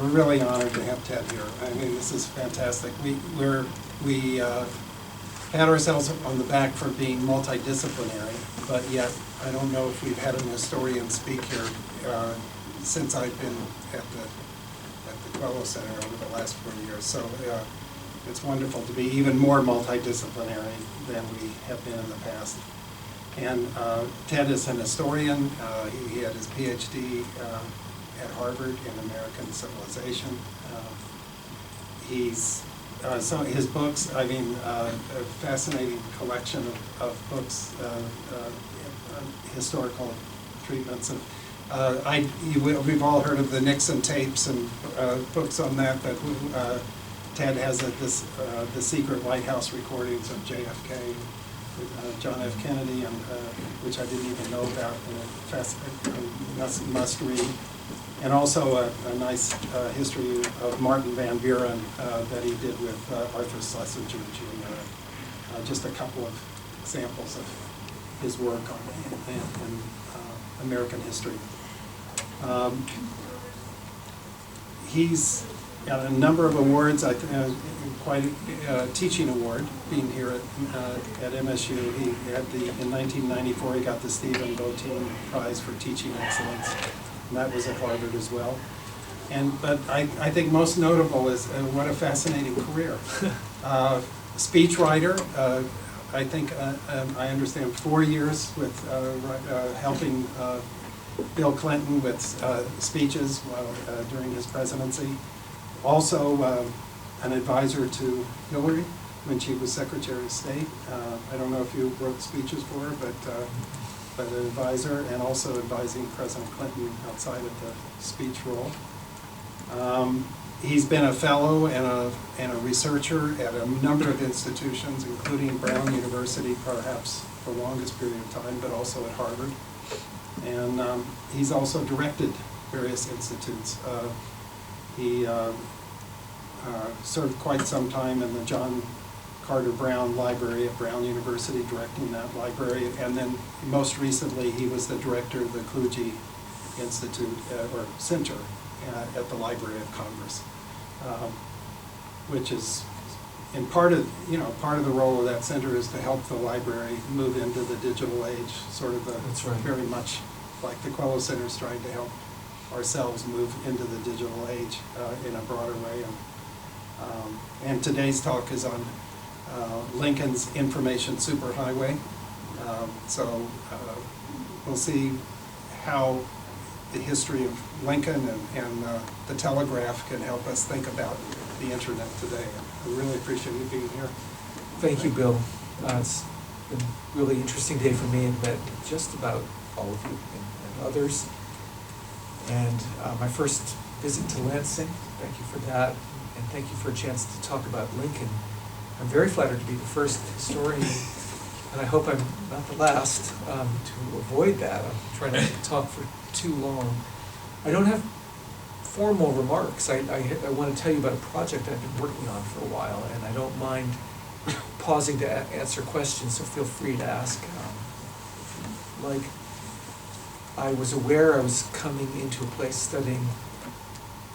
we're really honored to have Ted here. I mean, this is fantastic. We pat ourselves on the back for being multidisciplinary, but yet I don't know if we've had an historian speak here since I've been at the Quello Center over the last 4 years. So it's wonderful to be even more multidisciplinary than we have been in the past. And Ted is an historian. He had his Ph.D. At Harvard in American Civilization. Some of his books, I mean, a fascinating collection of books, historical treatments of. We've all heard of the Nixon tapes and books on that, but Ted has the secret White House recordings of JFK, John F. Kennedy, and which I didn't even know about, and must read. And also a nice history of Martin Van Buren that he did with Arthur Schlesinger Jr. Just a couple of examples of his work in American history. He's got a number of awards, quite a teaching award being here at MSU. He had in 1994 he got the Stephen Botein Prize for Teaching Excellence. And that was at Harvard as well. But I think most notable is what a fascinating career. Speechwriter, I think I understand 4 years with helping Bill Clinton with speeches during his presidency. Also an advisor to Hillary when she was Secretary of State. I don't know if you wrote speeches for her, but an advisor, and also advising President Clinton outside of the speech role. He's been a fellow and a researcher at a number of institutions, including Brown University, perhaps the longest period of time, but also at Harvard. And he's also directed various institutes. He served quite some time in the John Carter Brown Library at Brown University, directing that library, and then most recently he was the director of the Kluge Institute or Center at the Library of Congress, which is, in part of the role of that center is to help the library move into the digital age, sort of That's right. Very much like the Quello Center is trying to help ourselves move into the digital age in a broader way. And today's talk is on Lincoln's Information Superhighway. So we'll see how the history of Lincoln and the telegraph can help us think about the internet today. I really appreciate you being here. Thank you, Bill. It's been a really interesting day for me, and met just about all of you and others. And my first visit to Lansing, thank you for that, and thank you for a chance to talk about Lincoln. I'm very flattered to be the first historian, and I hope I'm not the last. To avoid that, I'm trying not to talk for too long. I don't have formal remarks. I want to tell you about a project I've been working on for a while, and I don't mind pausing to answer questions, so feel free to ask. Like, I was aware I was coming into a place studying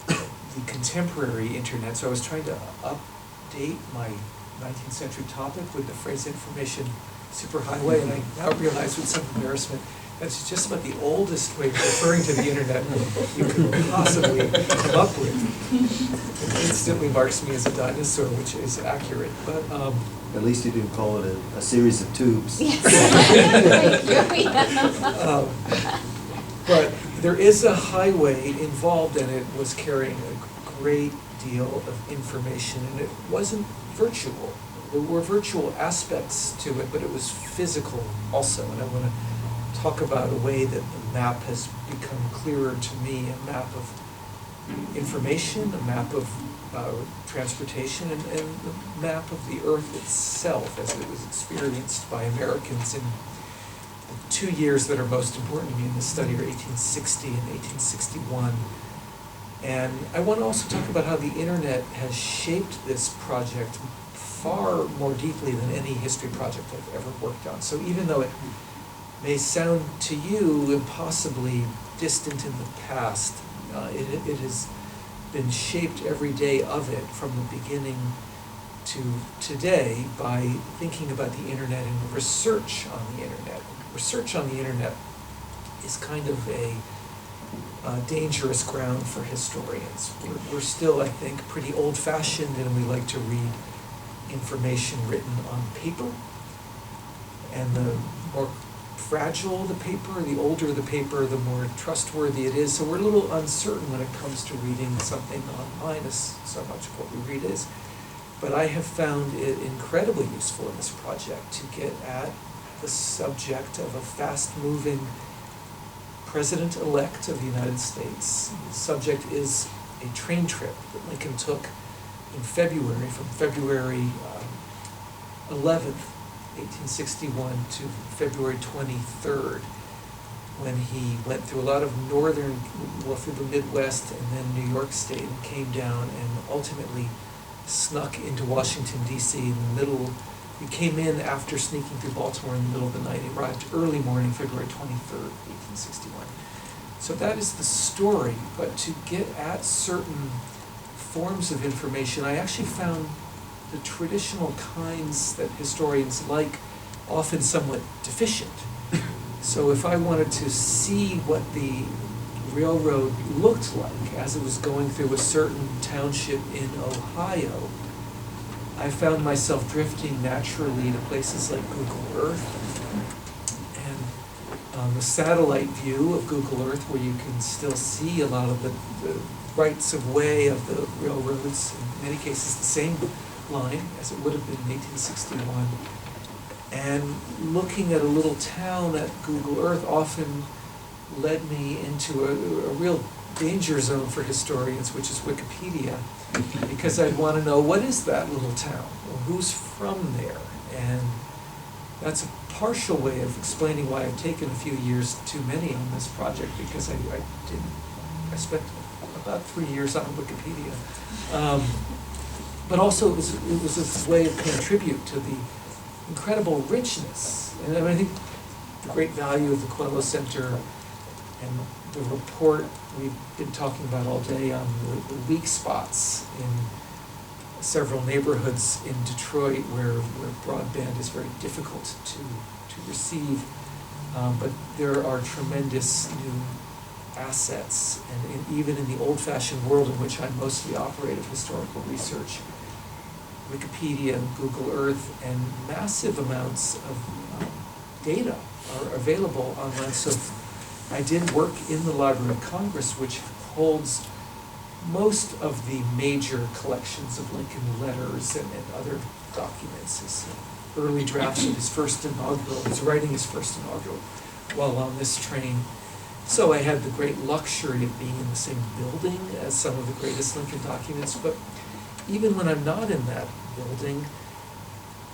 the contemporary internet, so I was trying to update my 19th century topic with the phrase information superhighway, and I now realize with some embarrassment that's just about the oldest way of referring to the internet you could possibly come up with. It instantly marks me as a dinosaur, which is accurate, but at least you didn't call it a series of tubes. But there is a highway involved, and it was carrying a great deal of information, and it wasn't virtual. There were virtual aspects to it, but it was physical also, and I want to talk about a way that the map has become clearer to me, a map of information, a map of transportation, and the map of the earth itself as it was experienced by Americans in the 2 years that are most important to me in this study are 1860 and 1861. And I want to also talk about how the internet has shaped this project far more deeply than any history project I've ever worked on. So even though it may sound to you impossibly distant in the past, it has been shaped every day of it from the beginning to today by thinking about the internet and research on the internet. Research on the internet is kind of a dangerous ground for historians. We're still, I think, pretty old-fashioned, and we like to read information written on paper. And the more fragile the paper, the older the paper, the more trustworthy it is. So we're a little uncertain when it comes to reading something online, as so much of what we read is. But I have found it incredibly useful in this project to get at the subject of a fast-moving President-elect of the United States. The subject is a train trip that Lincoln took in February, from February 11th, 1861 to February 23rd, when he went through a lot of through the Midwest and then New York State, and came down and ultimately snuck into Washington, D.C. in the middle. He came in after sneaking through Baltimore in the middle of the night. He arrived early morning, February 23rd, 1861. So that is the story, but to get at certain forms of information, I actually found the traditional kinds that historians like often somewhat deficient. So if I wanted to see what the railroad looked like as it was going through a certain township in Ohio, I found myself drifting naturally to places like Google Earth, and the satellite view of Google Earth, where you can still see a lot of the rights of way of the railroads, in many cases the same line as it would have been in 1861. And looking at a little town at Google Earth often led me into a real danger zone for historians, which is Wikipedia, because I'd want to know, what is that little town? Well, who's from there? And that's a partial way of explaining why I've taken a few years too many on this project, because I spent about 3 years on Wikipedia. But also it was a way of paying tribute to the incredible richness. And I think the great value of the Quello Center and the report we've been talking about all day on the weak spots in several neighborhoods in Detroit where broadband is very difficult to receive. But there are tremendous new assets, and even in the old-fashioned world in which I mostly operate of historical research, Wikipedia and Google Earth and massive amounts of data are available online. So I did work in the Library of Congress, which holds most of the major collections of Lincoln letters and other documents. His early drafts of his first inaugural, he's writing his first inaugural while on this train. So I had the great luxury of being in the same building as some of the greatest Lincoln documents, but even when I'm not in that building,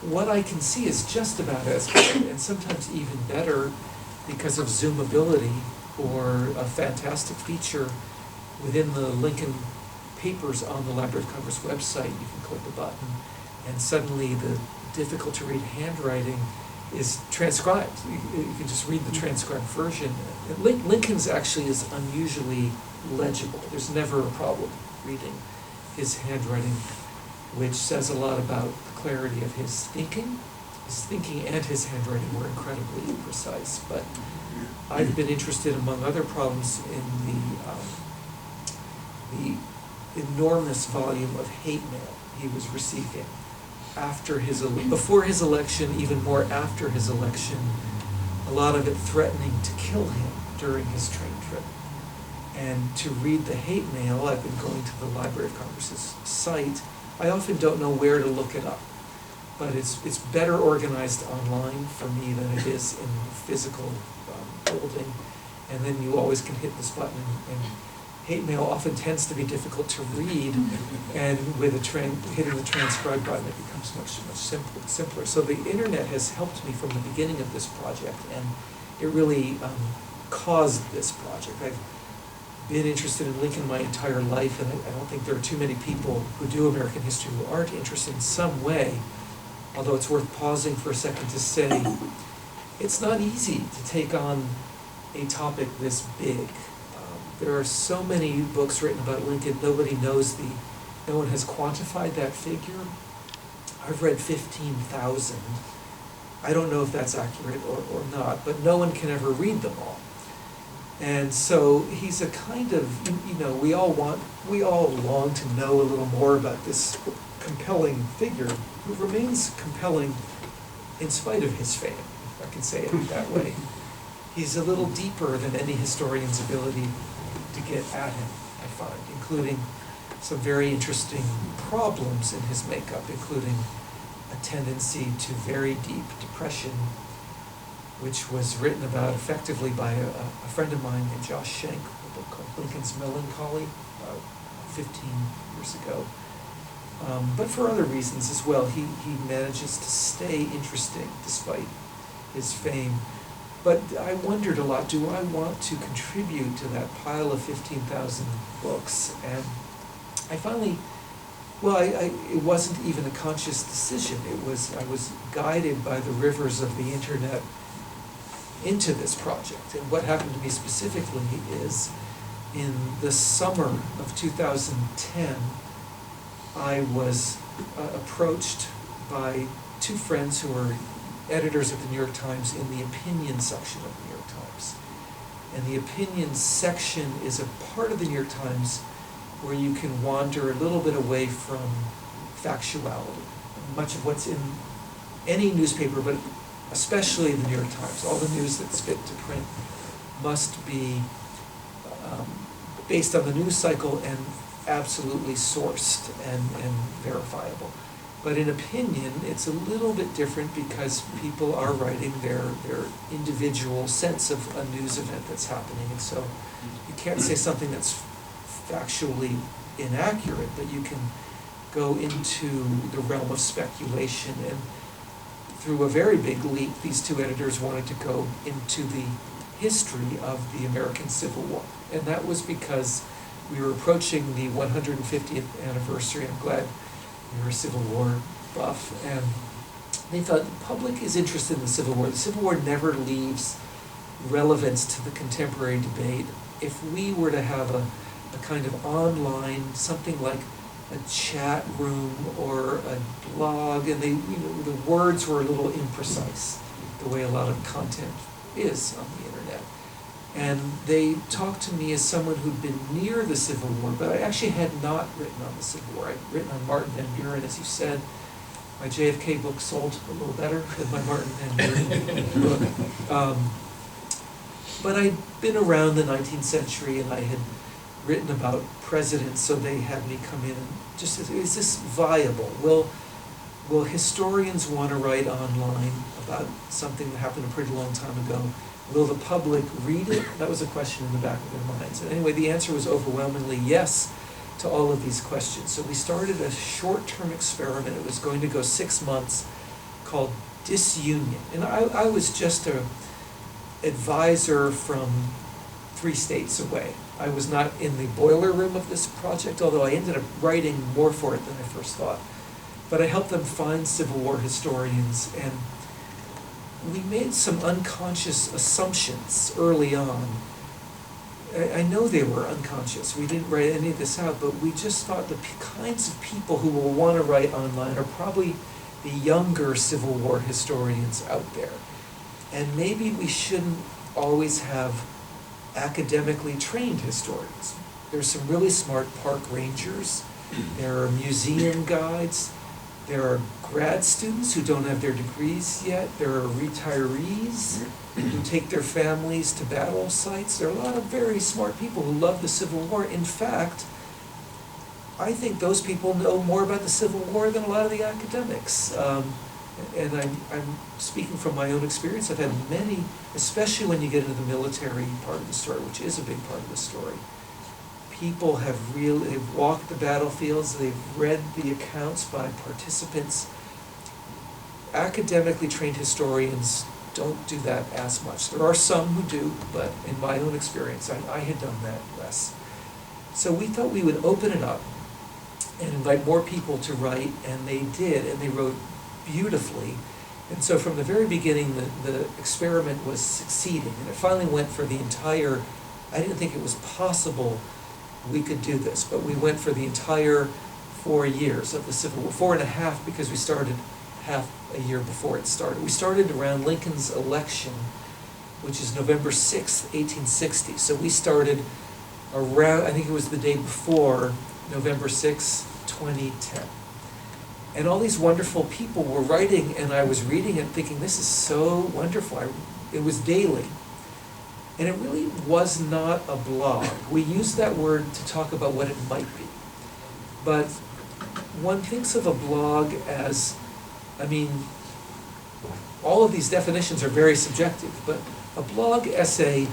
what I can see is just about as good, and sometimes even better, because of zoomability or a fantastic feature within the Lincoln papers on the Library of Congress website. You can click a button, and suddenly the difficult to read handwriting is transcribed. You can just read the transcribed version. Lincoln's actually is unusually legible. There's never a problem reading his handwriting, which says a lot about the clarity of his thinking. His thinking and his handwriting were incredibly precise. But I've been interested, among other problems, in the enormous volume of hate mail he was receiving before his election, even more after his election, a lot of it threatening to kill him during his train trip. And to read the hate mail, I've been going to the Library of Congress's site. I often don't know where to look it up, but it's better organized online for me than it is in the physical building. And then you always can hit this button, and hate mail often tends to be difficult to read, and with hitting the transcribe button, it becomes much simpler. So the internet has helped me from the beginning of this project, and it really caused this project. I've been interested in Lincoln my entire life, and I don't think there are too many people who do American history who aren't interested in some way, although it's worth pausing for a second to say it's not easy to take on a topic this big. There are so many books written about Lincoln, no one has quantified that figure. I've read 15,000. I don't know if that's accurate or not, but no one can ever read them all. And so he's a kind of, we all long to know a little more about this compelling figure who remains compelling in spite of his fame, if I can say it that way. He's a little deeper than any historian's ability to get at him, I find, including some very interesting problems in his makeup, including a tendency to very deep depression, which was written about effectively by a friend of mine named Josh Schenck, a book called Lincoln's Melancholy, about 15 years ago. But for other reasons as well, he manages to stay interesting despite his fame. But I wondered a lot, do I want to contribute to that pile of 15,000 books? And I finally, it wasn't even a conscious decision. I was guided by the rivers of the internet into this project. And what happened to me specifically is, in the summer of 2010, I was approached by two friends who are editors of the New York Times in the opinion section of the New York Times. And the opinion section is a part of the New York Times where you can wander a little bit away from factuality. Much of what's in any newspaper, but especially the New York Times, all the news that's fit to print must be based on the news cycle and absolutely sourced and verifiable. But in opinion, it's a little bit different because people are writing their individual sense of a news event that's happening. And so you can't say something that's factually inaccurate, but you can go into the realm of speculation. And through a very big leap, these two editors wanted to go into the history of the American Civil War. And that was because we were approaching the 150th anniversary. I'm glad you're a Civil War buff. And they thought the public is interested in the Civil War. The Civil War never leaves relevance to the contemporary debate. If we were to have a kind of online, something like a chat room or a blog, and the words were a little imprecise, the way a lot of content is on the internet. And they talked to me as someone who'd been near the Civil War, but I actually had not written on the Civil War. I'd written on Martin Van Buren, as you said. My JFK book sold a little better than my Martin Van Buren book. But I'd been around the 19th century, and I had written about presidents, so they had me come in and just said, is this viable? Will historians want to write online about something that happened a pretty long time ago? Will the public read it? That was a question in the back of their minds. And anyway, the answer was overwhelmingly yes to all of these questions. So we started a short-term experiment. It was going to go 6 months, called Disunion. And I was just an advisor from 3 states away. I was not in the boiler room of this project, although I ended up writing more for it than I first thought. But I helped them find Civil War historians, and we made some unconscious assumptions early on. I know they were unconscious. We didn't write any of this out, but we just thought the kinds of people who will want to write online are probably the younger Civil War historians out there. And maybe we shouldn't always have academically trained historians. There's some really smart park rangers. There are museum guides. There are grad students who don't have their degrees yet. There are retirees who take their families to battle sites. There are a lot of very smart people who love the Civil War. In fact, I think those people know more about the Civil War than a lot of the academics. And I'm speaking from my own experience. I've had many, especially when you get into the military part of the story, which is a big part of the story. People they've walked the battlefields, they've read the accounts by participants. Academically trained historians don't do that as much. There are some who do, but in my own experience, I had done that less. So we thought we would open it up and invite more people to write, and they did, and they wrote beautifully. And so from the very beginning, the experiment was succeeding, and it finally went for the entire I didn't think it was possible we could do this, but we went for the entire 4 years of the Civil War, 4.5 because we started half a year before it started. We started around Lincoln's election, which is November 6th, 1860. So we started around, I think it was the day before, November 6th, 2010. And all these wonderful people were writing, and I was reading it thinking, this is so wonderful. It was daily. And it really was not a blog. We used that word to talk about what it might be. But one thinks of a blog as, I mean, all of these definitions are very subjective, but a blog essay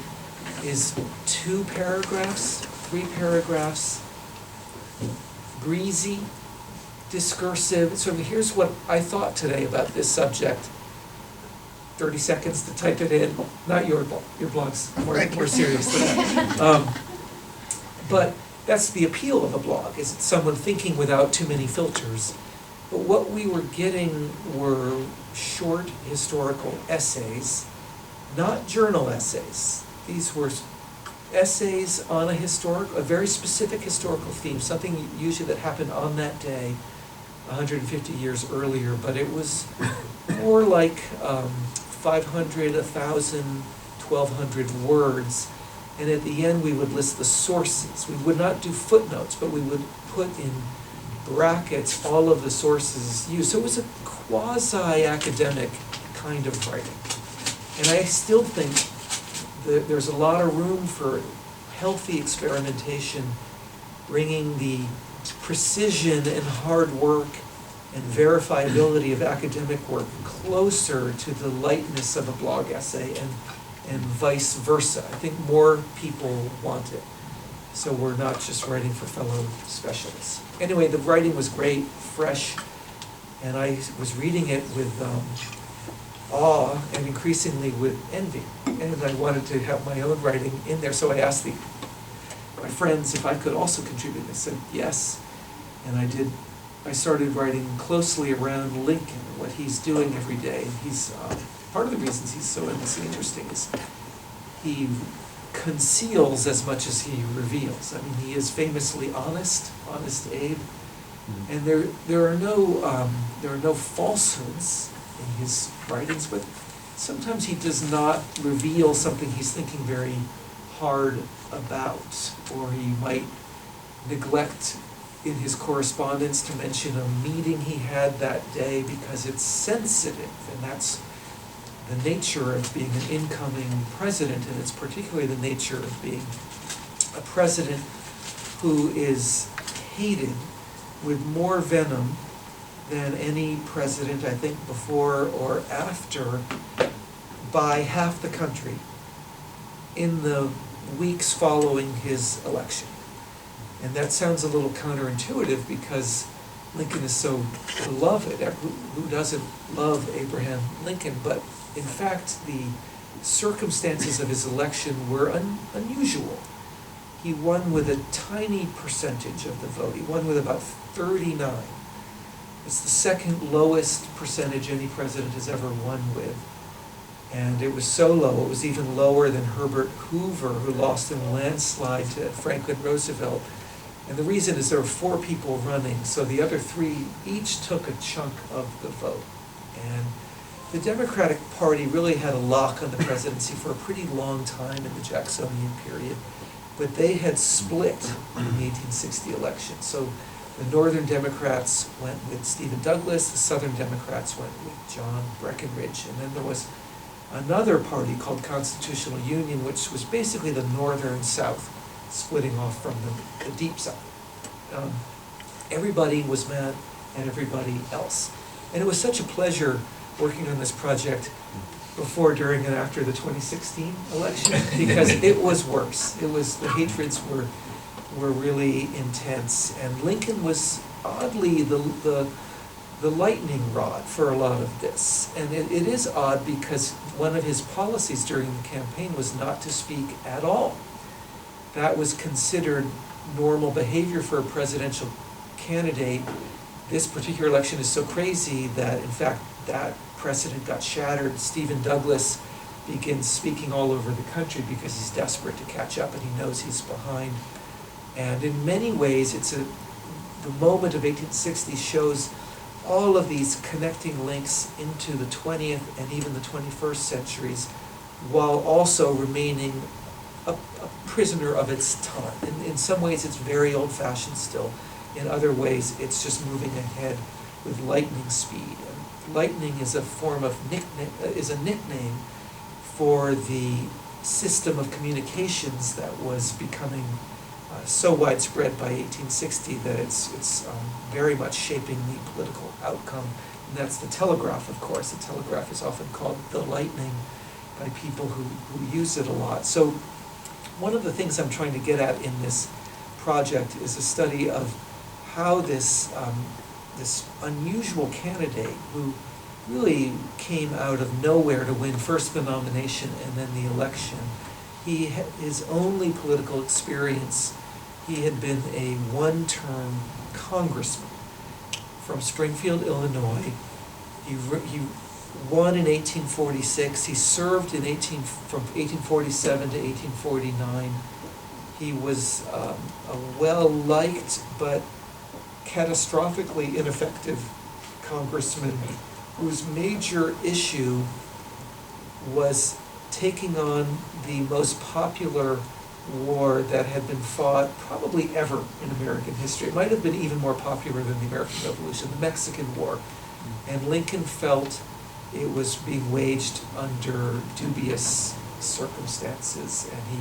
is 2 paragraphs, 3 paragraphs, breezy, discursive. So here's what I thought today about this subject. 30 seconds to type it in. Not your blog. Your blog's more serious than that. But that's the appeal of a blog, is it's someone thinking without too many filters. But what we were getting were short historical essays, not journal essays. These were essays on a very specific historical theme, something usually that happened on that day 150 years earlier, but it was more like 500, 1,000, 1,200 words. And at the end, we would list the sources. We would not do footnotes, but we would put in brackets all of the sources used. So it was a quasi-academic kind of writing. And I still think that there's a lot of room for healthy experimentation, bringing the precision and hard work and verifiability of academic work closer to the lightness of a blog essay, and vice versa. I think more people want it. So we're not just writing for fellow specialists. Anyway, the writing was great, fresh, and I was reading it with awe and increasingly with envy. And I wanted to have my own writing in there, so I asked my friends if I could also contribute. They said yes, and I did. I started writing closely around Lincoln, what he's doing every day. And he's part of the reasons he's so endlessly interesting is he conceals as much as he reveals. I mean, he is famously honest Abe, and there are no falsehoods in his writings, but sometimes he does not reveal something he's thinking very hard about, or he might neglect in his correspondence to mention a meeting he had that day because it's sensitive, and that's the nature of being an incoming president, and it's particularly the nature of being a president who is hated with more venom than any president, I think, before or after, by half the country in the weeks following his election. And that sounds a little counterintuitive because Lincoln is so beloved. Who doesn't love Abraham Lincoln? But in fact, the circumstances of his election were unusual. He won with a tiny percentage of the vote. He won with about 39. It's the second lowest percentage any president has ever won with. And it was so low, it was even lower than Herbert Hoover, who lost in a landslide to Franklin Roosevelt. And the reason is there were 4 people running, so the other 3 each took a chunk of the vote. And the Democratic Party really had a lock on the presidency for a pretty long time in the Jacksonian period, but they had split in the 1860 election. So the Northern Democrats went with Stephen Douglas, the Southern Democrats went with John Breckinridge, and then there was another party called Constitutional Union, which was basically the Northern South, splitting off from the Deep South. Everybody was mad at everybody else. And it was such a pleasure working on this project before, during, and after the 2016 election, because it was worse. The hatreds were really intense. And Lincoln was oddly the lightning rod for a lot of this. And it is odd because one of his policies during the campaign was not to speak at all. That was considered normal behavior for a presidential candidate. This particular election is so crazy that, in fact, that precedent got shattered. Stephen Douglas begins speaking all over the country because he's desperate to catch up and he knows he's behind. And in many ways, the moment of 1860 shows all of these connecting links into the 20th and even the 21st centuries, while also remaining a prisoner of its time. In some ways, it's very old-fashioned still. In other ways, it's just moving ahead with lightning speed. And lightning is a form of nickname for the system of communications that was becoming so widespread by 1860 that it's very much shaping the political outcome. And that's the telegraph, of course. The telegraph is often called the lightning by people who use it a lot. So one of the things I'm trying to get at in this project is a study of how this unusual candidate who really came out of nowhere to win first the nomination and then the election, his only political experience, he had been a one-term congressman from Springfield, Illinois. He won in 1846. He served from 1847 to 1849. He was a well-liked but catastrophically ineffective congressman whose major issue was taking on the most popular war that had been fought probably ever in American history. It might have been even more popular than the American Revolution, the Mexican War. And Lincoln felt it was being waged under dubious circumstances, and he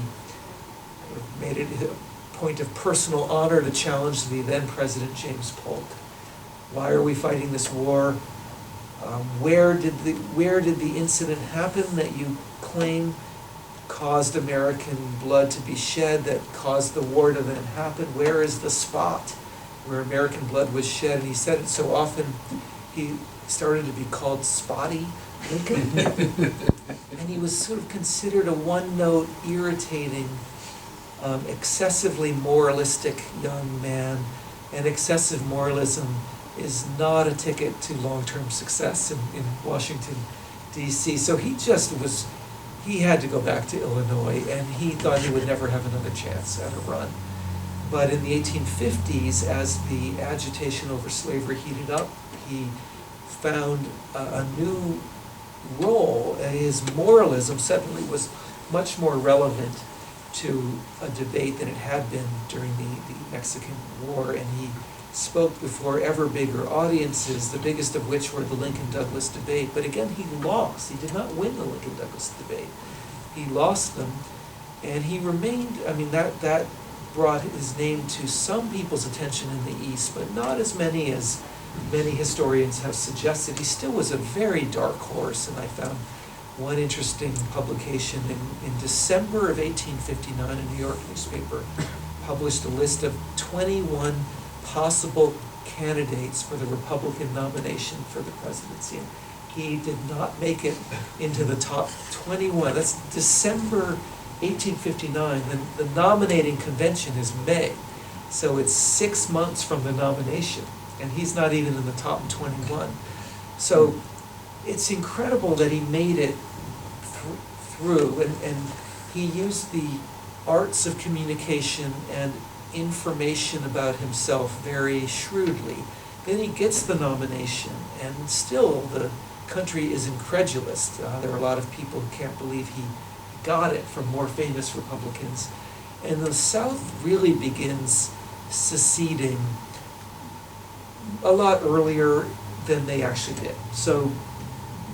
made it a point of personal honor to challenge the then President James Polk. Why are we fighting this war? Where did the incident happen that you claim caused American blood to be shed, that caused the war to then happen? Where is the spot where American blood was shed? And he said it so often, he started to be called Spotty Lincoln. And he was sort of considered a one-note, irritating, excessively moralistic young man. And excessive moralism is not a ticket to long-term success in Washington, D.C. So he had to go back to Illinois, and he thought he would never have another chance at a run. But in the 1850s, as the agitation over slavery heated up, he found a new role. His moralism suddenly was much more relevant to a debate than it had been during the Mexican War, and he spoke before ever bigger audiences, the biggest of which were the Lincoln-Douglas debate. But again, he lost. He did not win the Lincoln-Douglas debate. He lost them, and he remained, that brought his name to some people's attention in the East, but not as many as many historians have suggested. He still was a very dark horse, and I found one interesting publication in December of 1859, a New York newspaper published a list of 21 possible candidates for the Republican nomination for the presidency. And he did not make it into the top 21. That's December 1859. The nominating convention is May. So it's 6 months from the nomination, and he's not even in the top 21. So it's incredible that he made it through, and he used the arts of communication and information about himself very shrewdly. Then he gets the nomination, and still the country is incredulous. There are a lot of people who can't believe he got it from more famous Republicans. And the South really begins seceding a lot earlier than they actually did. So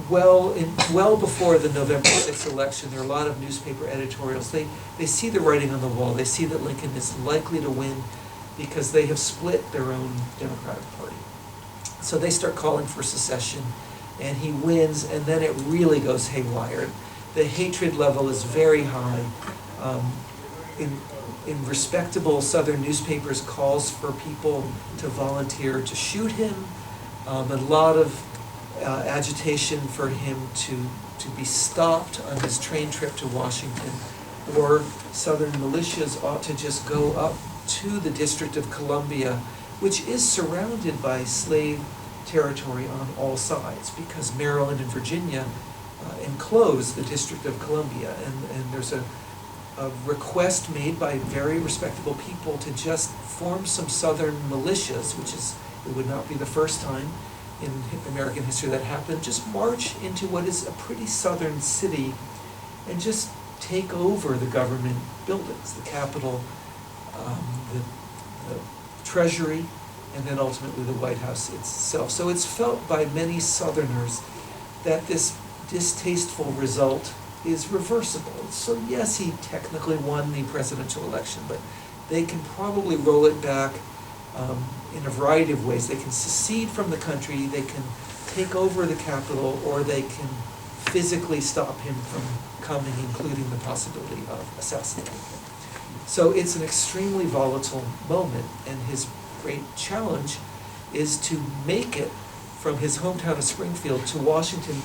well before the November 6th election, there are a lot of newspaper editorials. They see the writing on the wall. They see that Lincoln is likely to win because they have split their own Democratic Party. So they start calling for secession, and he wins, and then it really goes haywire. The hatred level is very high. In respectable Southern newspapers, calls for people to volunteer to shoot him. A lot of agitation for him to be stopped on his train trip to Washington, or Southern militias ought to just go up to the District of Columbia, which is surrounded by slave territory on all sides, because Maryland and Virginia enclose the District of Columbia. And there's a request made by very respectable people to just form some southern militias, it would not be the first time in American history that happened, just march into what is a pretty southern city and just take over the government buildings, the Capitol, the Treasury, and then ultimately the White House itself. So it's felt by many Southerners that this distasteful result is reversible. So yes, he technically won the presidential election, but they can probably roll it back in a variety of ways. They can secede from the country, they can take over the Capitol, or they can physically stop him from coming, including the possibility of assassinating him. So it's an extremely volatile moment, and his great challenge is to make it from his hometown of Springfield to Washington.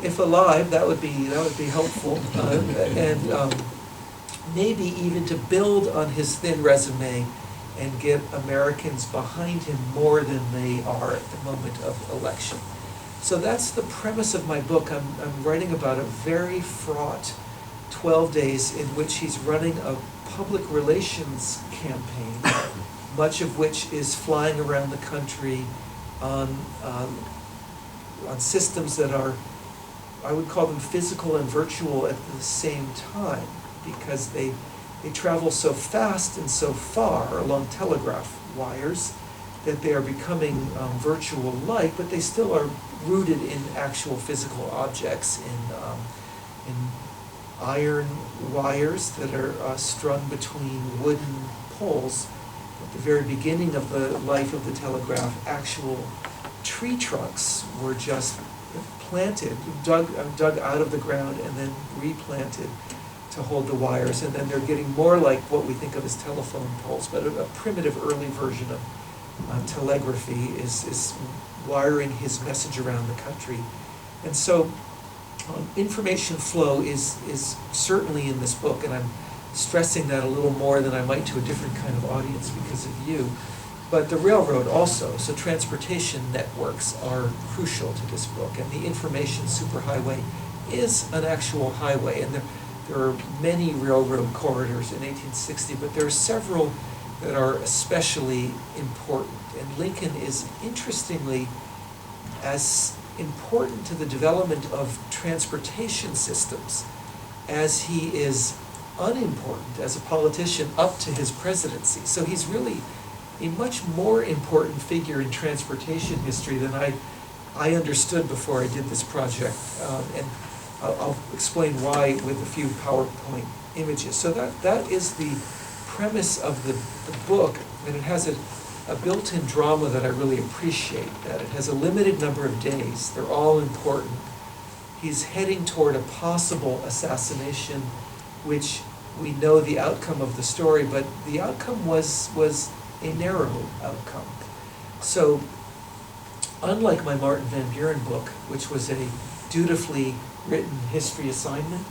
If alive, that would be helpful, and maybe even to build on his thin resume and get Americans behind him more than they are at the moment of election. So that's the premise of my book. I'm writing about a very fraught 12 days in which he's running a public relations campaign, much of which is flying around the country on systems that are, I would call them physical and virtual at the same time, because they travel so fast and so far along telegraph wires that they are becoming virtual-like, but they still are rooted in actual physical objects, in iron wires that are strung between wooden poles. At the very beginning of the life of the telegraph, actual tree trunks were just planted, dug out of the ground and then replanted to hold the wires, and then they're getting more like what we think of as telephone poles, but a primitive early version of telegraphy is wiring his message around the country. And so information flow is certainly in this book, and I'm stressing that a little more than I might to a different kind of audience because of you. But the railroad also, so transportation networks are crucial to this book, and the information superhighway is an actual highway, and there are many railroad corridors in 1860, but there are several that are especially important. And Lincoln is interestingly as important to the development of transportation systems as he is unimportant as a politician up to his presidency. So he's really a much more important figure in transportation history than I understood before I did this project. And I'll explain why with a few PowerPoint images. So that is the premise of the book, and it has a built-in drama that I really appreciate, that it has a limited number of days. They're all important. He's heading toward a possible assassination, which we know the outcome of the story, but the outcome was a narrow outcome. So unlike my Martin Van Buren book, which was a dutifully written history assignment,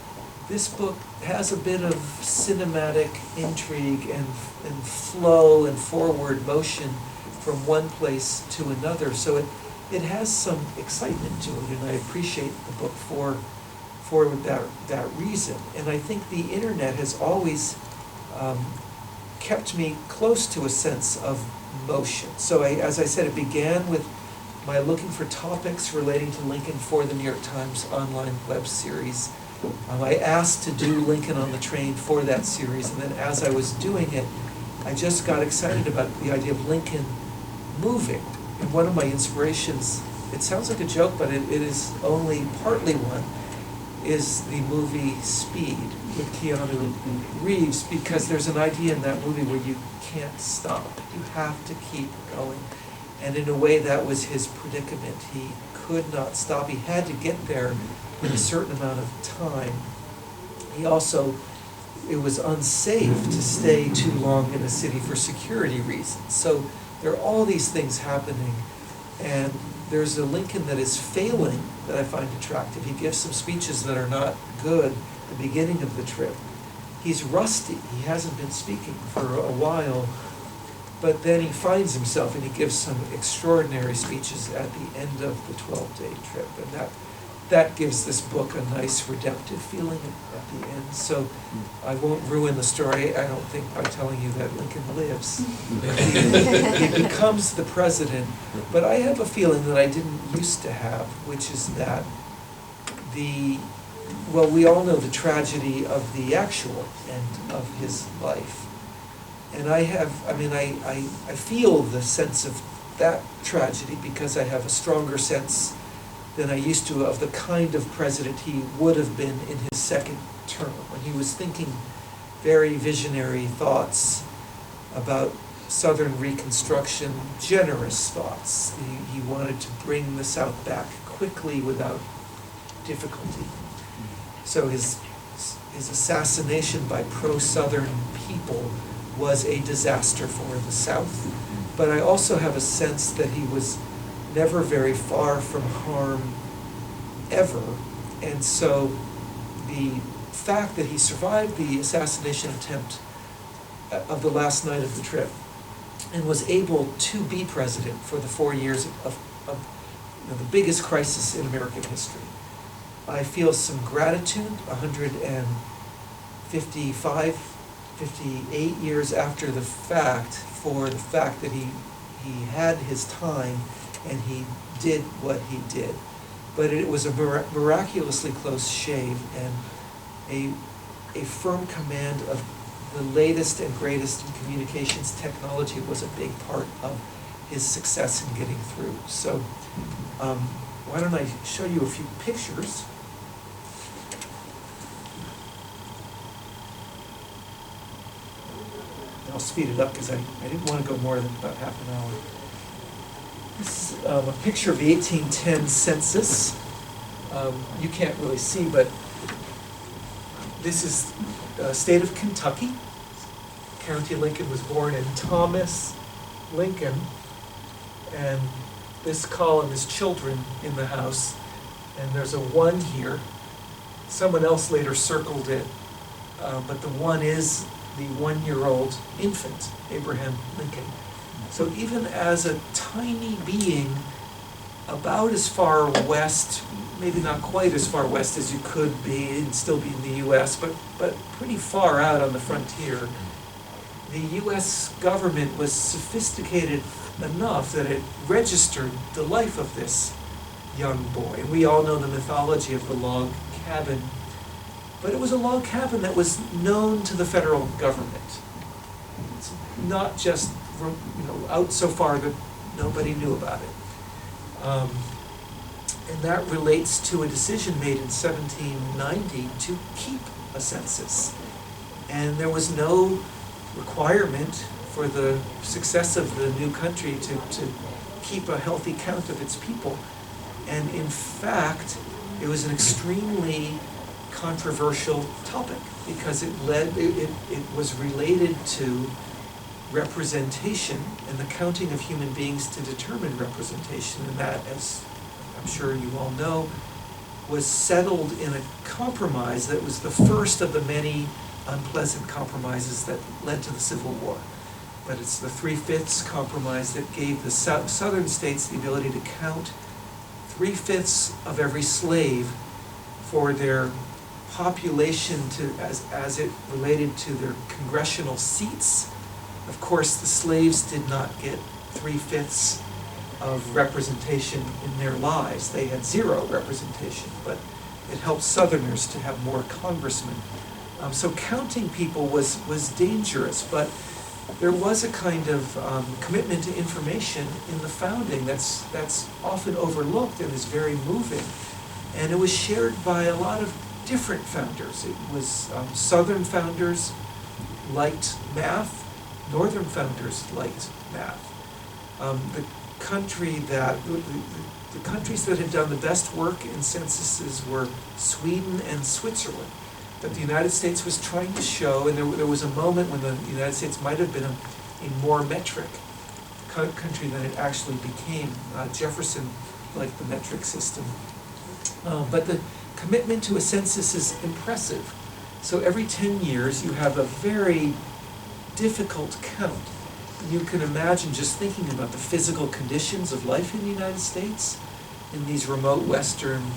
this book has a bit of cinematic intrigue and flow and forward motion from one place to another. So it has some excitement to it, and I appreciate the book for that reason. And I think the internet has always kept me close to a sense of motion. So as I said, it began with my looking for topics relating to Lincoln for the New York Times online web series. I asked to do Lincoln on the Train for that series, and then as I was doing it, I just got excited about the idea of Lincoln moving. And one of my inspirations, it sounds like a joke, but it is only partly one, is the movie Speed with Keanu Reeves, because there's an idea in that movie where you can't stop. You have to keep going. And in a way, that was his predicament. He could not stop. He had to get there in a certain amount of time. He also, it was unsafe to stay too long in a city for security reasons. So there are all these things happening, and there's a Lincoln that is failing that I find attractive. He gives some speeches that are not good at the beginning of the trip. He's rusty. He hasn't been speaking for a while, but then he finds himself and he gives some extraordinary speeches at the end of the 12-day trip, and that gives this book a nice redemptive feeling at the end. So I won't ruin the story, I don't think, by telling you that Lincoln lives. He becomes the president, but I have a feeling that I didn't used to have, which is that we all know the tragedy of the actual end of his life. And I feel the sense of that tragedy because I have a stronger sense than I used to of the kind of president he would have been in his second term, when he was thinking very visionary thoughts about Southern Reconstruction, generous thoughts. He wanted to bring the South back quickly without difficulty. So his assassination by pro-Southern people was a disaster for the South. But I also have a sense that he was never very far from harm ever. And so the fact that he survived the assassination attempt of the last night of the trip and was able to be president for the 4 years of the biggest crisis in American history, I feel some gratitude 58 years after the fact for the fact that he had his time and he did what he did. But it was a miraculously close shave, and a firm command of the latest and greatest in communications technology was a big part of his success in getting through. So why don't I show you a few pictures. I'll speed it up because I didn't want to go more than about half an hour. This is a picture of the 1810 census. You can't really see, but this is the state of Kentucky. County Lincoln was born in Thomas Lincoln, and this column is children in the house, and there's a 1 here. Someone else later circled it, but the 1 is the 1-year-old infant, Abraham Lincoln. So even as a tiny being, about as far west, maybe not quite as far west as you could be and still be in the U.S., but pretty far out on the frontier, the U.S. government was sophisticated enough that it registered the life of this young boy. And we all know the mythology of the log cabin, but it was a log cabin that was known to the federal government. It's not just out so far that nobody knew about it. And that relates to a decision made in 1790 to keep a census. And there was no requirement for the success of the new country to keep a healthy count of its people. And in fact, it was an extremely controversial topic because it was related to representation and the counting of human beings to determine representation, and that, as I'm sure you all know, was settled in a compromise that was the first of the many unpleasant compromises that led to the Civil War. But it's the 3/5 compromise that gave the southern states the ability to count 3/5 of every slave for their population as it related to their congressional seats. Of course, the slaves did not get 3/5 of representation in their lives. They had 0 representation, but it helped Southerners to have more congressmen. So counting people was dangerous, but there was a kind of commitment to information in the founding that's often overlooked and is very moving. And it was shared by a lot of different founders. It was Southern founders liked math, Northern founders liked math. The countries that had done the best work in censuses were Sweden and Switzerland. But the United States was trying to show, and there was a moment when the United States might have been a more metric country than it actually became. Jefferson liked the metric system. But the commitment to a census is impressive. So every 10 years you have a very difficult count. You can imagine just thinking about the physical conditions of life in the United States in these remote western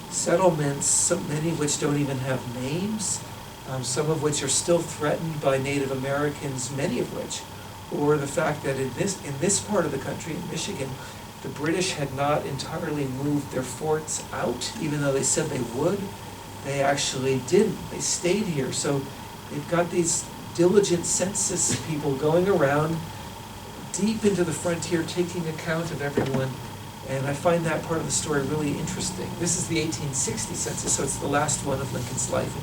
settlements, many of which don't even have names, some of which are still threatened by Native Americans, many of which, or the fact that in this part of the country, in Michigan, the British had not entirely moved their forts out, even though they said they would. They actually didn't. They stayed here. So they've got these diligent census people going around deep into the frontier, taking account of everyone. And I find that part of the story really interesting. This is the 1860 census, so it's the last one of Lincoln's life.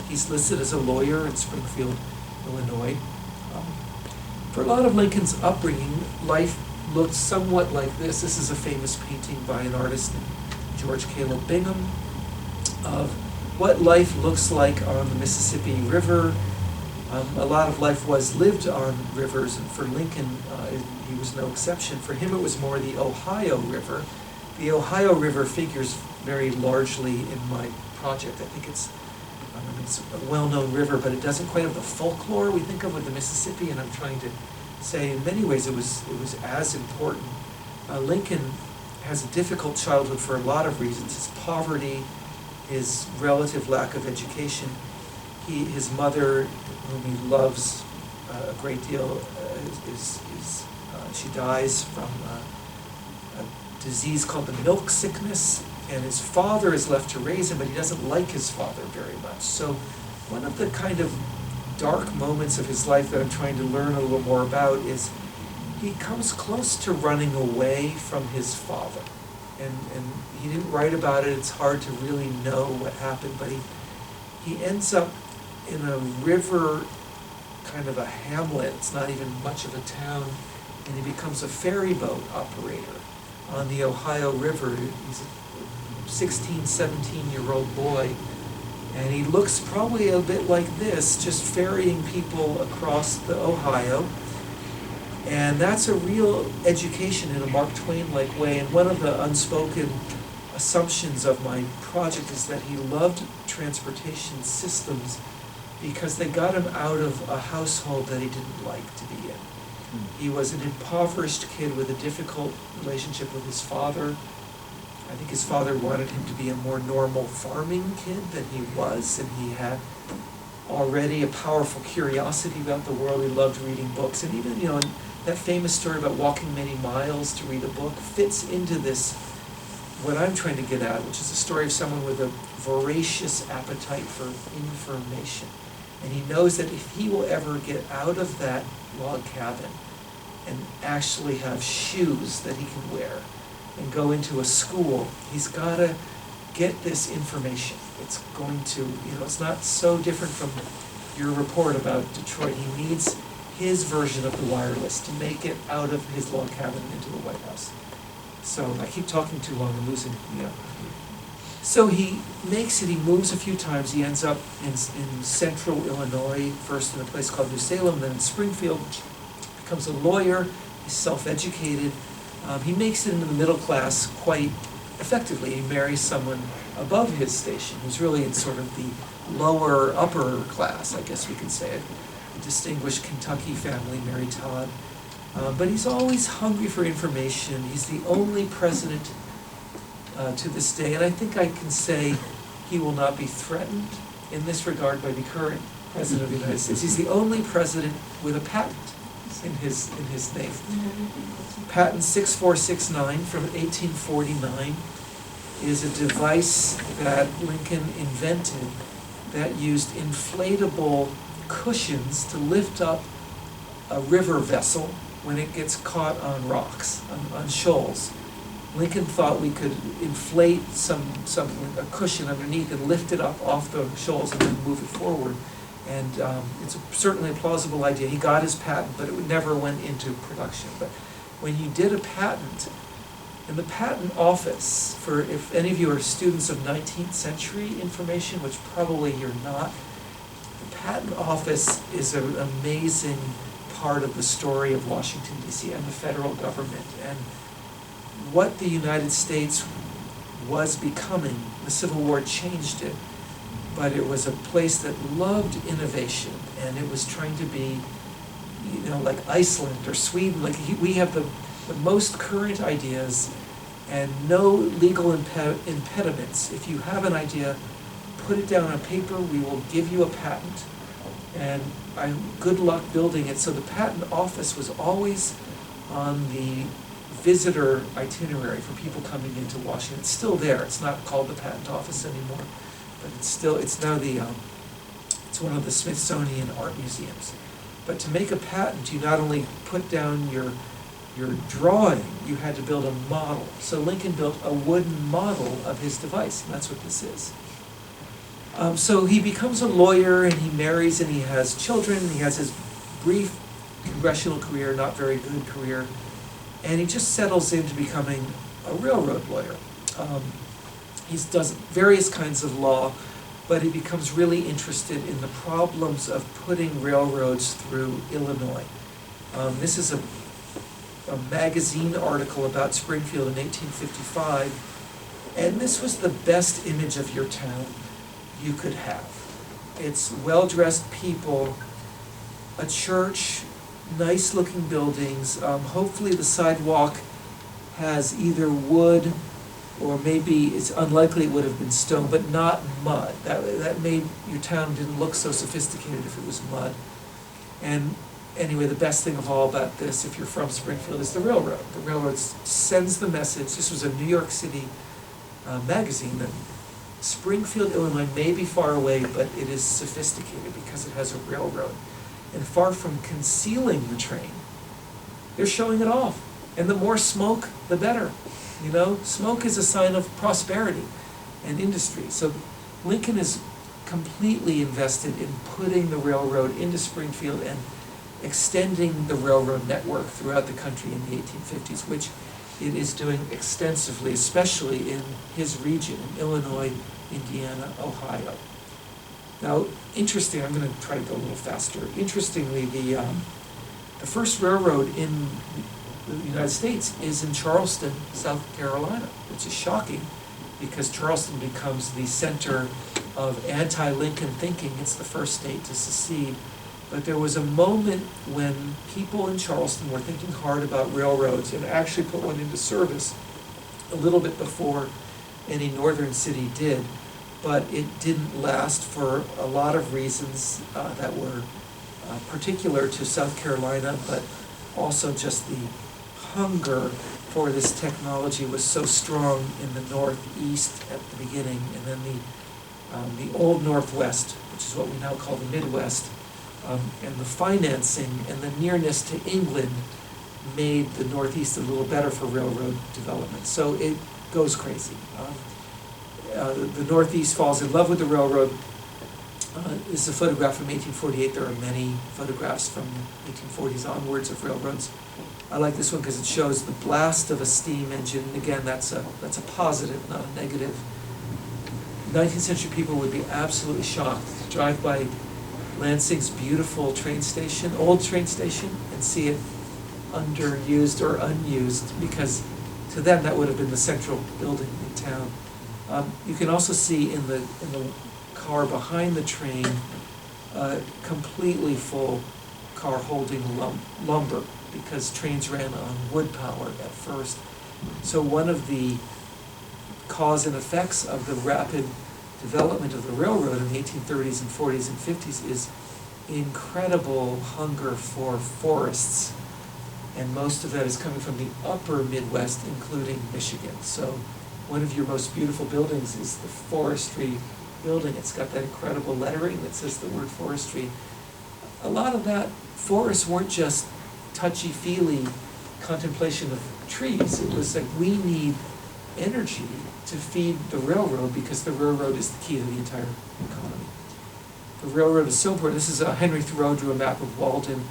He's listed as a lawyer in Springfield, Illinois. For a lot of Lincoln's upbringing, life looked somewhat like this. This is a famous painting by an artist named George Caleb Bingham of what life looks like on the Mississippi River. A lot of life was lived on rivers, and for Lincoln, he was no exception. For him, it was more the Ohio River. The Ohio River figures very largely in my project. I think it's a well-known river, but it doesn't quite have the folklore we think of with the Mississippi, and I'm trying to say in many ways it was as important. Lincoln has a difficult childhood for a lot of reasons. His poverty, his relative lack of education. His mother, whom he loves a great deal, she dies from a disease called the milk sickness, and his father is left to raise him, but he doesn't like his father very much. So one of the kind of dark moments of his life that I'm trying to learn a little more about is he comes close to running away from his father. And he didn't write about it. It's hard to really know what happened, but he ends up in a river, kind of a hamlet. It's not even much of a town, and he becomes a ferry boat operator on the Ohio River. He's a 16, 17-year-old boy, and he looks probably a bit like this, just ferrying people across the Ohio. And that's a real education in a Mark Twain-like way. And one of the unspoken assumptions of my project is that he loved transportation systems because they got him out of a household that he didn't like to be in. He was an impoverished kid with a difficult relationship with his father. I think his father wanted him to be a more normal farming kid than he was, and he had already a powerful curiosity about the world. He loved reading books, and even, that famous story about walking many miles to read a book fits into this, what I'm trying to get at, which is a story of someone with a voracious appetite for information. And he knows that if he will ever get out of that log cabin and actually have shoes that he can wear and go into a school, he's got to get this information. It's going to, it's not so different from your report about Detroit. He needs his version of the wireless to make it out of his log cabin into the White House. So I keep talking too long and losing, So he makes it, he moves a few times. He ends up in central Illinois, first in a place called New Salem, then in Springfield, becomes a lawyer, he's self-educated. He makes it into the middle class quite effectively. He marries someone above his station, who's really in sort of the lower, upper class, I guess we could say it. A distinguished Kentucky family, Mary Todd. But he's always hungry for information. He's the only president to this day, and I think I can say he will not be threatened in this regard by the current president of the United States. He's the only president with a patent in his name. Patent 6469 from 1849 is a device that Lincoln invented that used inflatable cushions to lift up a river vessel when it gets caught on rocks, on shoals. Lincoln thought we could inflate a cushion underneath and lift it up off the shoals and then move it forward. And it's certainly a plausible idea. He got his patent, but it never went into production. But when you did a patent, in the patent office, for if any of you are students of 19th century information, which probably you're not, the patent office is an amazing part of the story of Washington, D.C. and the federal government. And what the United States was becoming, the Civil War changed it, but it was a place that loved innovation, and it was trying to be, like Iceland or Sweden. Like we have the most current ideas, and no legal impediments. If you have an idea, put it down on paper, we will give you a patent. And good luck building it. So the patent office was always on the visitor itinerary for people coming into Washington. It's still there. It's not called the patent office anymore, but it's now it's one of the Smithsonian art museums. But to make a patent, you not only put down your drawing, you had to build a model. So Lincoln built a wooden model of his device, and that's what this is. So he becomes a lawyer, and he marries, and he has children. He has his brief congressional career, not very good career, and he just settles into becoming a railroad lawyer. He does various kinds of law, but he becomes really interested in the problems of putting railroads through Illinois. This is a magazine article about Springfield in 1855, and this was the best image of your town you could have. It's well-dressed people, a church, nice-looking buildings. Hopefully the sidewalk has either wood, or maybe it's unlikely it would have been stone, but not mud. That made your town didn't look so sophisticated if it was mud. And anyway, the best thing of all about this, if you're from Springfield, is the railroad. The railroad sends the message. This was a New York City magazine that Springfield, Illinois may be far away, but it is sophisticated because it has a railroad. And far from concealing the train, they're showing it off. And the more smoke, the better. You know, smoke is a sign of prosperity and industry. So Lincoln is completely invested in putting the railroad into Springfield and extending the railroad network throughout the country in the 1850s, which it is doing extensively, especially in his region, in Illinois, Indiana, Ohio. Now, interesting, I'm going to try to go a little faster. Interestingly, the first railroad in the United States is in Charleston, South Carolina, which is shocking because Charleston becomes the center of anti-Lincoln thinking. It's the first state to secede. But there was a moment when people in Charleston were thinking hard about railroads and actually put one into service a little bit before any northern city did. But it didn't last for a lot of reasons that were particular to South Carolina, but also just the hunger for this technology was so strong in the Northeast at the beginning, and then the old Northwest, which is what we now call the Midwest, and the financing and the nearness to England made the Northeast a little better for railroad development. So it goes crazy. The Northeast falls in love with the railroad. This is a photograph from 1848. There are many photographs from the 1840s onwards of railroads. I like this one because it shows the blast of a steam engine. Again, that's a positive, not a negative. 19th century people would be absolutely shocked to drive by Lansing's beautiful train station, old train station, and see it underused or unused, because to them that would have been the central building in town. You can also see in the car behind the train a completely full car holding lumber, because trains ran on wood power at first. So one of the cause and effects of the rapid development of the railroad in the 1830s and 40s and 50s is incredible hunger for forests. And most of that is coming from the upper Midwest, including Michigan. So one of your most beautiful buildings is the forestry building. It's got that incredible lettering that says the word forestry. A lot of that, forests weren't just touchy-feely contemplation of trees. It was like, we need energy to feed the railroad because the railroad is the key to the entire economy. The railroad is so important. This is Henry Thoreau drew a map of Walden.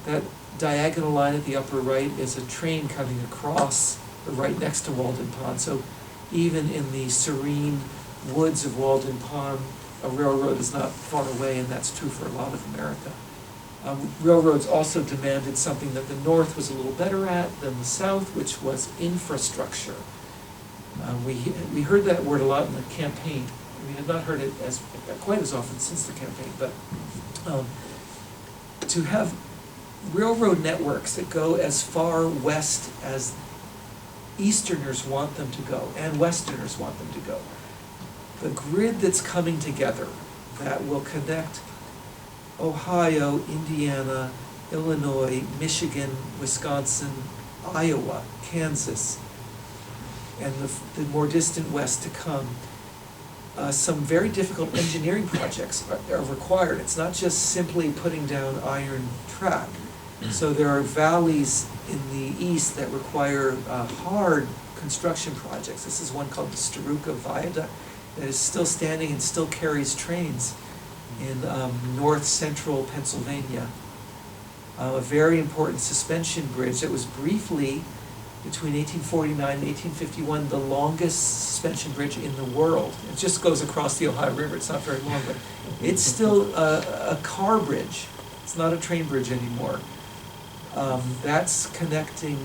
That diagonal line at the upper right is a train coming across right next to Walden Pond. So even in the serene woods of Walden Pond, a railroad is not far away, and that's true for a lot of America. Railroads also demanded something that the North was a little better at than the South, which was infrastructure. We heard that word a lot in the campaign. We had not heard it quite as often since the campaign, but to have railroad networks that go as far west as Easterners want them to go, and Westerners want them to go. The grid that's coming together that will connect Ohio, Indiana, Illinois, Michigan, Wisconsin, Iowa, Kansas, and the more distant West to come. Some very difficult engineering projects are required. It's not just simply putting down iron track. So there are valleys in the east that require hard construction projects. This is one called the Staruka Viaduct that is still standing and still carries trains in north central Pennsylvania. A very important suspension bridge that was briefly, between 1849 and 1851, the longest suspension bridge in the world. It just goes across the Ohio River. It's not very long, but it's still a car bridge. It's not a train bridge anymore. That's connecting,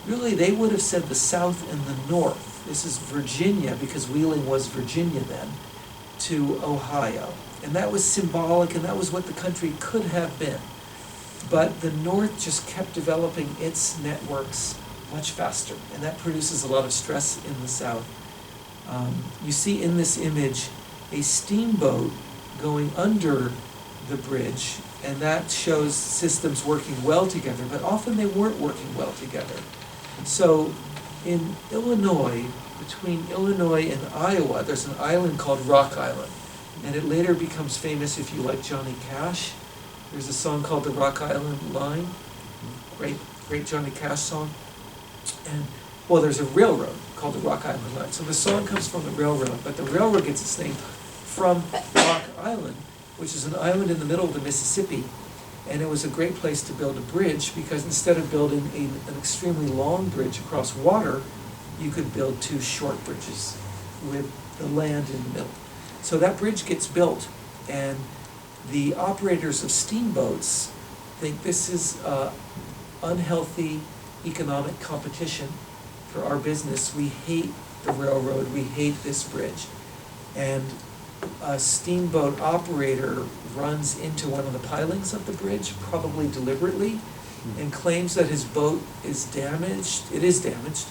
really they would have said the South and the North. This is Virginia, because Wheeling was Virginia then, to Ohio. And that was symbolic, and that was what the country could have been. But the North just kept developing its networks much faster, and that produces a lot of stress in the South. You see in this image a steamboat going under the bridge, and that shows systems working well together, but often they weren't working well together. So in Illinois, between Illinois and Iowa, there's an island called Rock Island, and it later becomes famous if you like Johnny Cash. There's a song called the Rock Island Line, great Johnny Cash song. And, well, there's a railroad called the Rock Island Line. So the song comes from the railroad, but the railroad gets its name from Rock Island, which is an island in the middle of the Mississippi. And it was a great place to build a bridge, because instead of building an extremely long bridge across water, you could build two short bridges with the land in the middle. So that bridge gets built, and the operators of steamboats think this is unhealthy economic competition for our business. We hate the railroad, we hate this bridge. And a steamboat operator runs into one of the pilings of the bridge, probably deliberately, and claims that his boat is damaged. It is damaged.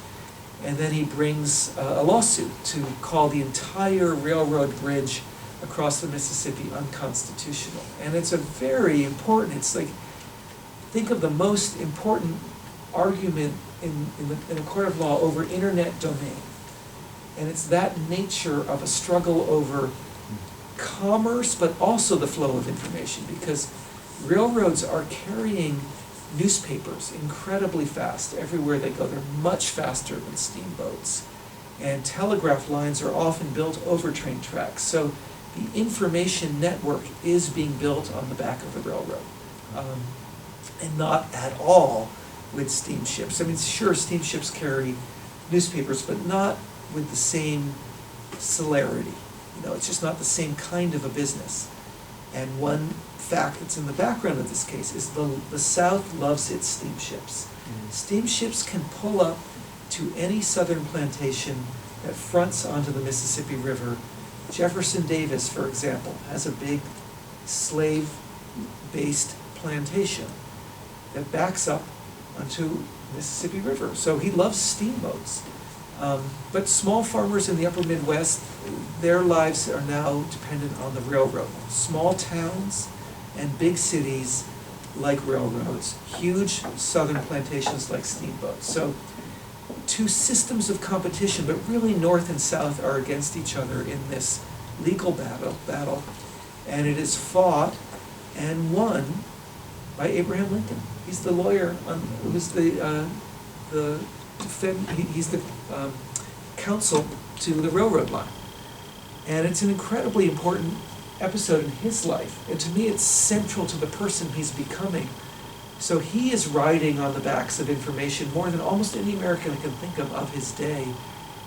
And then he brings a lawsuit to call the entire railroad bridge across the Mississippi unconstitutional. And it's a very important, it's like, think of the most important argument in a court of law over internet domain. And it's that nature of a struggle over commerce, but also the flow of information, because railroads are carrying newspapers incredibly fast everywhere they go. They're much faster than steamboats. And telegraph lines are often built over train tracks. So the information network is being built on the back of the railroad. And not at all with steamships. I mean, sure, steamships carry newspapers, but not with the same celerity. You know, it's just not the same kind of a business. And one fact that's in the background of this case is the South loves its steamships. Steamships can pull up to any southern plantation that fronts onto the Mississippi River. Jefferson Davis, for example, has a big slave-based plantation that backs up onto Mississippi River. So he loves steamboats. But small farmers in the upper Midwest, their lives are now dependent on the railroad. Small towns and big cities like railroads, huge southern plantations like steamboats. So two systems of competition, but really North and South are against each other in this legal battle, and it is fought and won by Abraham Lincoln. He's the lawyer who's he's the counsel to the railroad line. And it's an incredibly important episode in his life. And to me, it's central to the person he's becoming. So he is riding on the backs of information more than almost any American I can think of his day.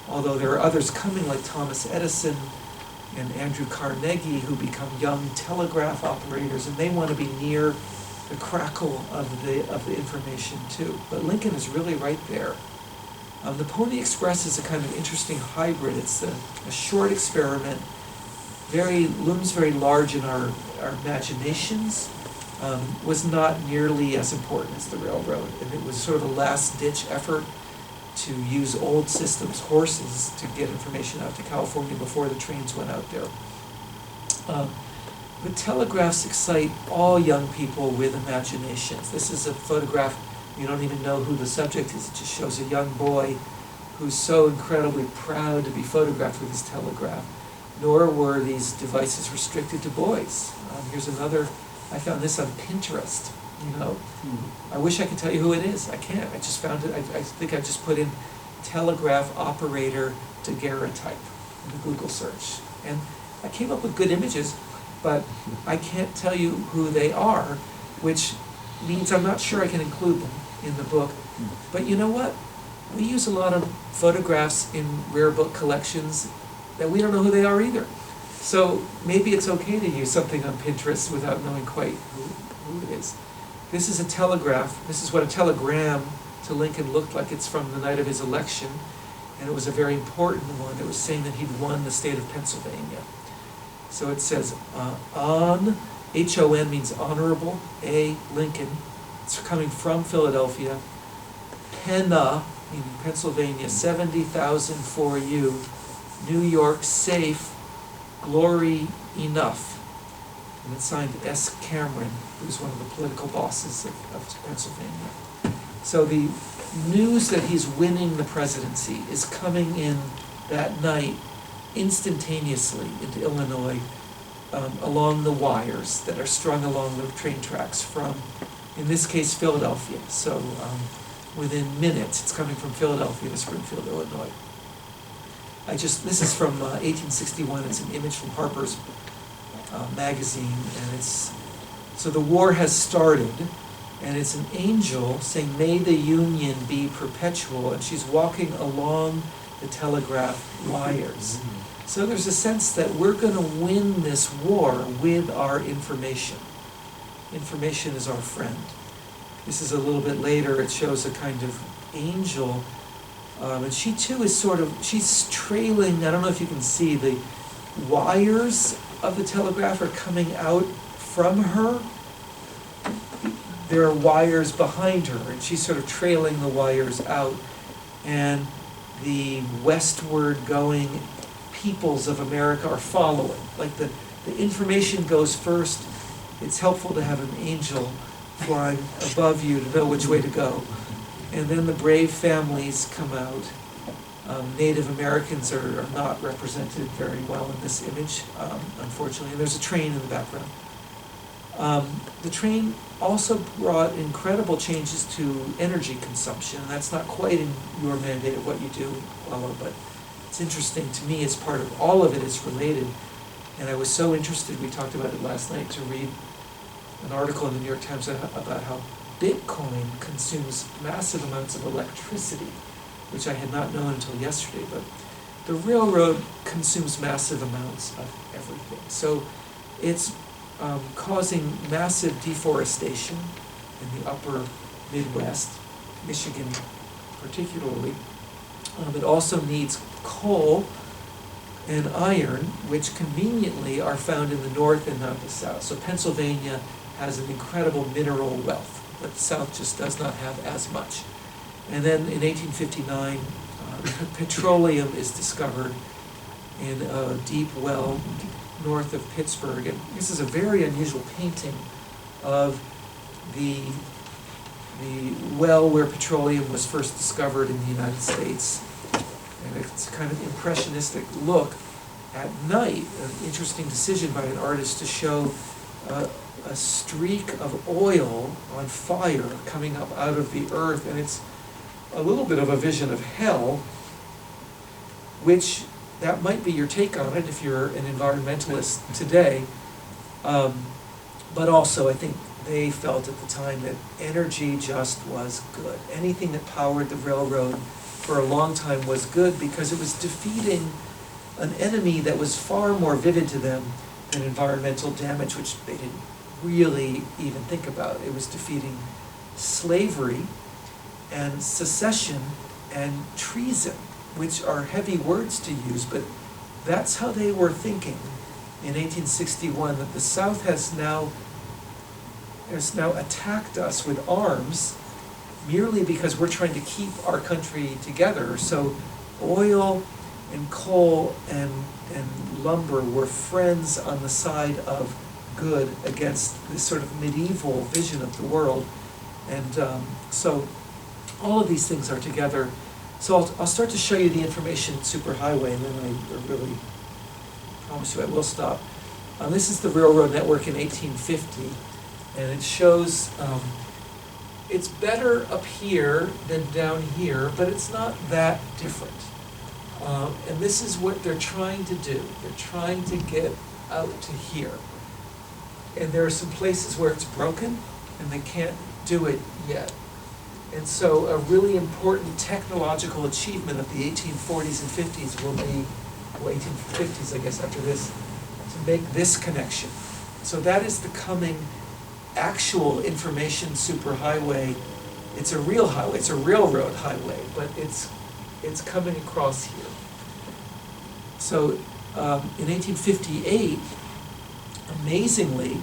Although there are others coming like Thomas Edison and Andrew Carnegie who become young telegraph operators, and they want to be near the crackle of the information too. But Lincoln is really right there. The Pony Express is a kind of interesting hybrid. It's a short experiment, looms very large in our imaginations, was not nearly as important as the railroad, and it was sort of a last-ditch effort to use old systems, horses, to get information out to California before the trains went out there. But telegraphs excite all young people with imaginations. This is a photograph, you don't even know who the subject is, it just shows a young boy who's so incredibly proud to be photographed with his telegraph. Nor were these devices restricted to boys. Here's another, I found this on Pinterest, you know. I wish I could tell you who it is, I can't, I just found it, I think I just put in telegraph operator daguerreotype in the Google search. And I came up with good images, but I can't tell you who they are, which means I'm not sure I can include them in the book. But you know what? We use a lot of photographs in rare book collections that we don't know who they are either. So maybe it's okay to use something on Pinterest without knowing quite who it is. This is a telegraph. This is what a telegram to Lincoln looked like. It's from the night of his election, and it was a very important one. It was saying that he'd won the state of Pennsylvania. So it says, on, H-O-N means honorable, A, Lincoln. It's coming from Philadelphia. Penna, meaning Pennsylvania, 70,000 for you. New York, safe, glory enough. And it's signed S. Cameron, who's one of the political bosses of Pennsylvania. So the news that he's winning the presidency is coming in that night instantaneously into Illinois along the wires that are strung along the train tracks from, in this case, Philadelphia. So within minutes, it's coming from Philadelphia to Springfield, Illinois. This is from 1861, it's an image from Harper's magazine, and so the war has started, and it's an angel saying, may the Union be perpetual, and she's walking along the telegraph wires. So there's a sense that we're going to win this war with our information. Information is our friend. This is a little bit later, it shows a kind of angel, and she too is she's trailing, I don't know if you can see, the wires of the telegraph are coming out from her. There are wires behind her, and she's sort of trailing the wires out. And the westward going peoples of America are following. Like the information goes first. It's helpful to have an angel flying above you to know which way to go. And then the brave families come out. Native Americans are not represented very well in this image, unfortunately. And there's a train in the background. The train also brought incredible changes to energy consumption. And that's not quite in your mandate of what you do, Quello, but it's interesting to me as part of all of it is related. And I was so interested, we talked about it last night, to read an article in the New York Times about how Bitcoin consumes massive amounts of electricity, which I had not known until yesterday, but the railroad consumes massive amounts of everything. So it's causing massive deforestation in the upper Midwest, Michigan particularly. It also needs coal and iron, which conveniently are found in the north and not the south. So Pennsylvania has an incredible mineral wealth, but the South just does not have as much. And then in 1859, petroleum is discovered in a deep well north of Pittsburgh. And this is a very unusual painting of the well where petroleum was first discovered in the United States. And it's a kind of impressionistic look at night, an interesting decision by an artist to show a streak of oil on fire coming up out of the earth, and it's a little bit of a vision of hell, which that might be your take on it if you're an environmentalist today. But also I think they felt at the time that energy just was good. Anything that powered the railroad for a long time was good because it was defeating an enemy that was far more vivid to them than environmental damage, which they didn't really even think about. It was defeating slavery and secession and treason, which are heavy words to use, but that's how they were thinking in 1861, that the South has now attacked us with arms merely because we're trying to keep our country together. So oil and coal and lumber were friends on the side of good against this sort of medieval vision of the world. And so all of these things are together. So I'll start to show you the information superhighway, and then I really promise you I will stop. This is the railroad network in 1850, and it shows it's better up here than down here, but it's not that different. And this is what they're trying to do. They're trying to get out to here. And there are some places where it's broken, and they can't do it yet. And so a really important technological achievement of the 1840s and 50s will be, well, 1850s, I guess, after this, to make this connection. So that is the coming actual information superhighway. It's a real highway, it's a railroad highway, but it's coming across here. So in 1858, amazingly,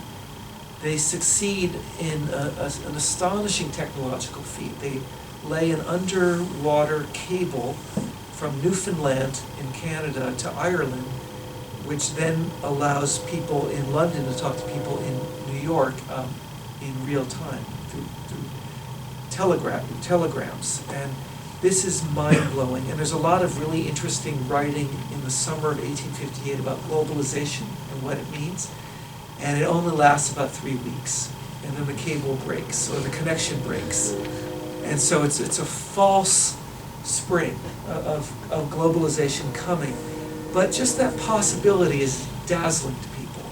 they succeed in an astonishing technological feat. They lay an underwater cable from Newfoundland in Canada to Ireland, which then allows people in London to talk to people in New York in real time through telegrams. And this is mind-blowing. And there's a lot of really interesting writing in the summer of 1858 about globalization and what it means. And it only lasts about 3 weeks. And then the cable breaks, or the connection breaks. And so it's a false spring of globalization coming. But just that possibility is dazzling to people.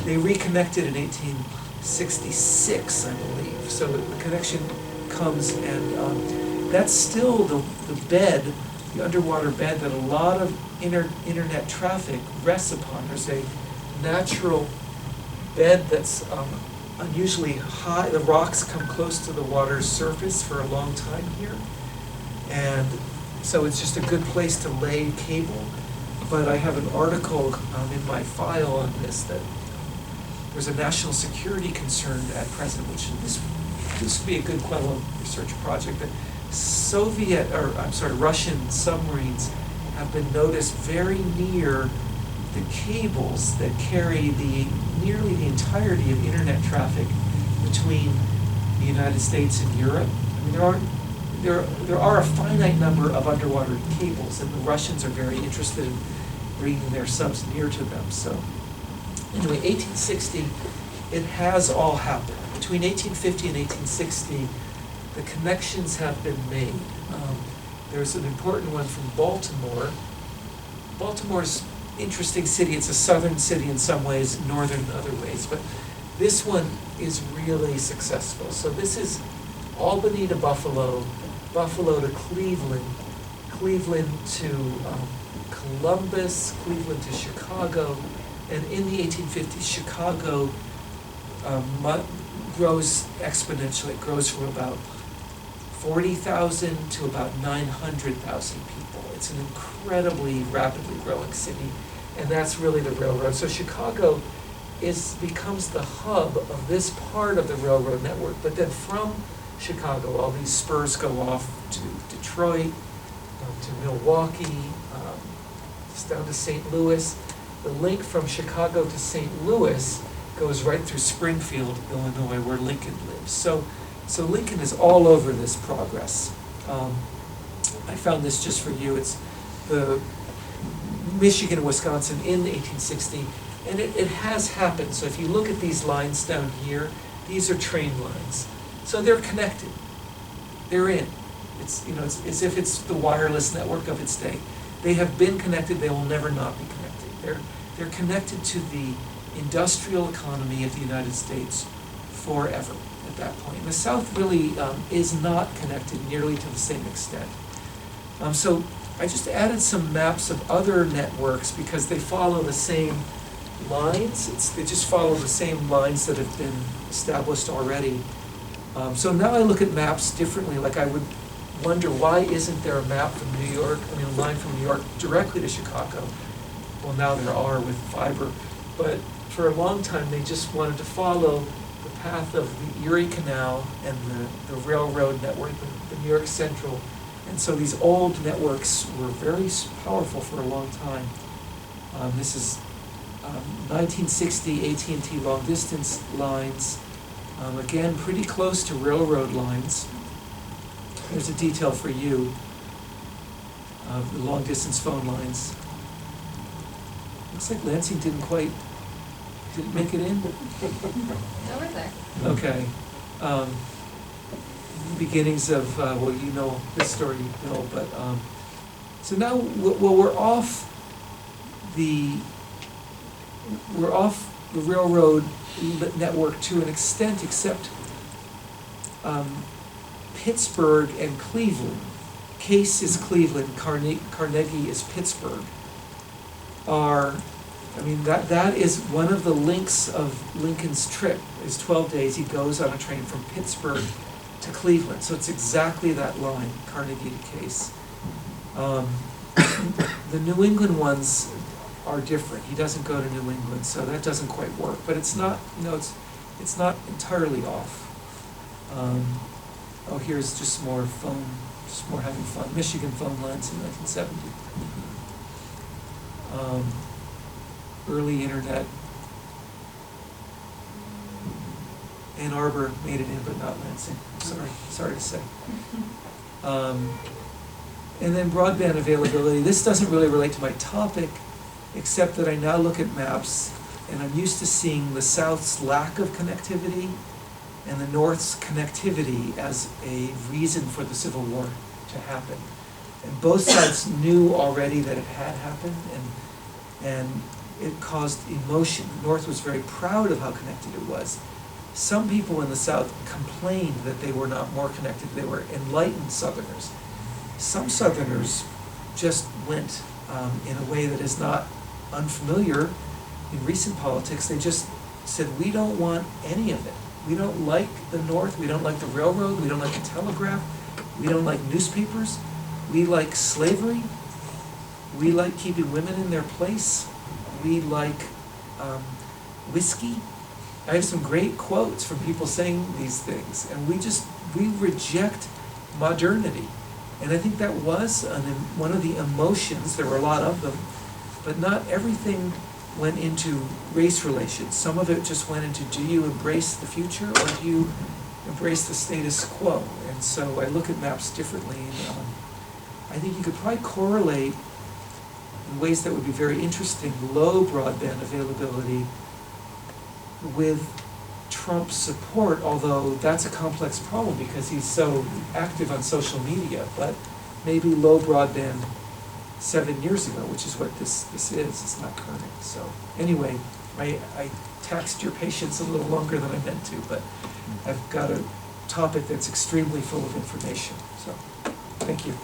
They reconnected in 1866, I believe. So the connection comes, and that's still the bed, the underwater bed that a lot of internet traffic rests upon. There's a natural bed that's unusually high. The rocks come close to the water's surface for a long time here. And so it's just a good place to lay cable. But I have an article in my file on this that there's a national security concern at present, which this would be a good Quello research project. That Russian submarines have been noticed very near the cables that carry nearly the entirety of internet traffic between the United States and Europe. I mean, there are a finite number of underwater cables, and the Russians are very interested in bringing their subs near to them. So anyway, 1860, it has all happened. Between 1850 and 1860, the connections have been made. There's an important one from Baltimore. Baltimore's interesting city. It's a southern city in some ways, northern in other ways, but this one is really successful. So this is Albany to Buffalo, Buffalo to Cleveland, Cleveland to Columbus, Cleveland to Chicago, and in the 1850s, Chicago grows exponentially. It grows from about 40,000 to about 900,000 people. It's an incredibly rapidly growing city, and that's really the railroad. So Chicago becomes the hub of this part of the railroad network, but then from Chicago, all these spurs go off to Detroit, to Milwaukee, just down to St. Louis. The link from Chicago to St. Louis goes right through Springfield, Illinois, where Lincoln lives. So Lincoln is all over this progress. I found this just for you. It's the Michigan and Wisconsin in 1860, and it has happened. So if you look at these lines down here, these are train lines. So they're connected. They're in. It's as if it's the wireless network of its day. They have been connected. They will never not be connected. They're connected to the industrial economy of the United States forever at that point. And the South really is not connected nearly to the same extent. So I just added some maps of other networks because they follow the same lines. They just follow the same lines that have been established already. So now I look at maps differently. Like I would wonder, why isn't there a map from New York, a line from New York directly to Chicago? Well, now there are with fiber. But for a long time, they just wanted to follow the path of the Erie Canal and the railroad network, the New York Central. And so these old networks were very powerful for a long time. This is 1960 AT&T long distance lines, again pretty close to railroad lines. There's a detail for you of the long distance phone lines. Looks like Lansing didn't make it in. No, we're there. Okay. Beginnings of, well, you know this story, Bill, but, so now, well, we're off the railroad network to an extent, except Pittsburgh and Cleveland. Case is Cleveland, Carnegie is Pittsburgh. That is one of the links of Lincoln's trip, is 12 days. He goes on a train from Pittsburgh to Cleveland. So it's exactly that line, Carnegie to Case. The New England ones are different. He doesn't go to New England, so that doesn't quite work. But it's not, it's not entirely off. Here's just more having fun. Michigan phone lines in 1970. Early internet. Ann Arbor made it in, but not Lansing. Sorry to say. And then broadband availability. This doesn't really relate to my topic, except that I now look at maps, and I'm used to seeing the South's lack of connectivity and the North's connectivity as a reason for the Civil War to happen. And both sides knew already that it had happened, and it caused emotion. The North was very proud of how connected it was. Some people in the South complained that they were not more connected. They were enlightened Southerners. Some Southerners just went in a way that is not unfamiliar in recent politics. They just said, we don't want any of it. We don't like the North. We don't like the railroad. We don't like the telegraph. We don't like newspapers. We like slavery. We like keeping women in their place. We like whiskey. I have some great quotes from people saying these things, and we reject modernity. And I think that was one of the emotions. There were a lot of them, but not everything went into race relations. Some of it just went into, do you embrace the future or do you embrace the status quo? And so I look at maps differently. I think you could probably correlate in ways that would be very interesting low broadband availability with Trump's support, although that's a complex problem because he's so active on social media, but maybe low broadband 7 years ago, which is what this is. It's not current. So anyway, I taxed your patience a little longer than I meant to, but I've got a topic that's extremely full of information. So thank you.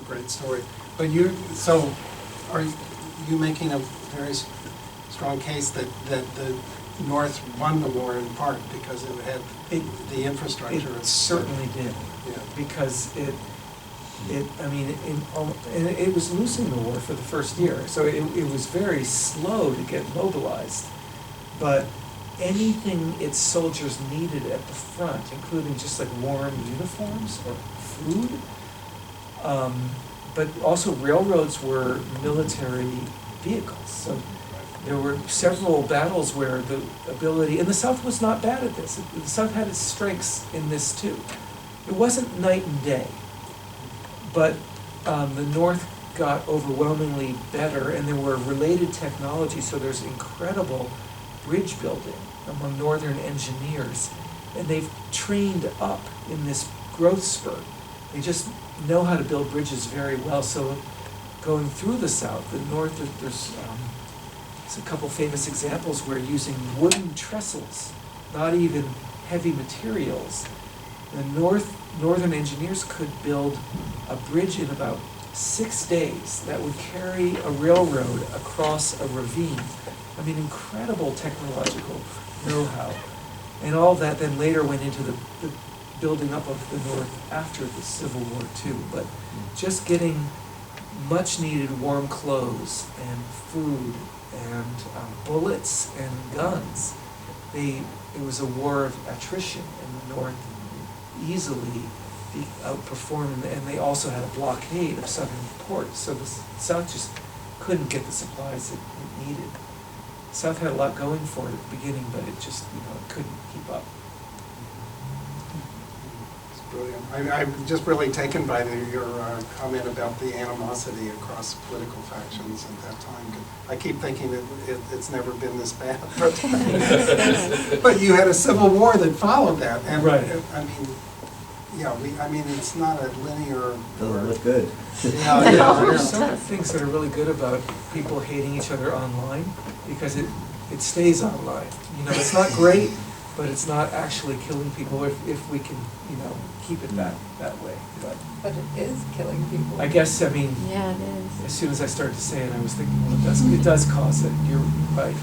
Great story. But are you making a very strong case that the North won the war in part because it had the infrastructure? It certainly did. Yeah. Because it was losing the war for the first year, so it was very slow to get mobilized. But anything its soldiers needed at the front, including just like warm uniforms or food, but also railroads were military vehicles. So there were several battles where the ability, and the South was not bad at this. The South had its strengths in this too. It wasn't night and day, but the North got overwhelmingly better, and there were related technologies. So there's incredible bridge building among Northern engineers, and they've trained up in this growth spurt. They just know how to build bridges very well. So going through the South, the North, there's a couple famous examples where using wooden trestles, not even heavy materials, the Northern engineers could build a bridge in about 6 days that would carry a railroad across a ravine. I mean, incredible technological know-how. And all that then later went into the building up of the North after the Civil War too. But just getting much needed warm clothes and food and bullets and guns. It was a war of attrition, and the North easily outperformed, and they also had a blockade of southern ports, so the South just couldn't get the supplies it needed. The South had a lot going for it at the beginning, but it just, it couldn't keep up. It's brilliant. I'm just really taken by your comment about the animosity across political factions at that time. I keep thinking that it's never been this bad. But you had a civil war that followed that. And right. I mean, yeah, it's not a linear. Doesn't look good. There's some things that are really good about people hating each other online, because it stays online. It's not great, but it's not actually killing people if we can, keep it that way. But it is killing people. I guess, Yeah, it is. as soon as I started to say it, I was thinking, well, it does cause it. You're right.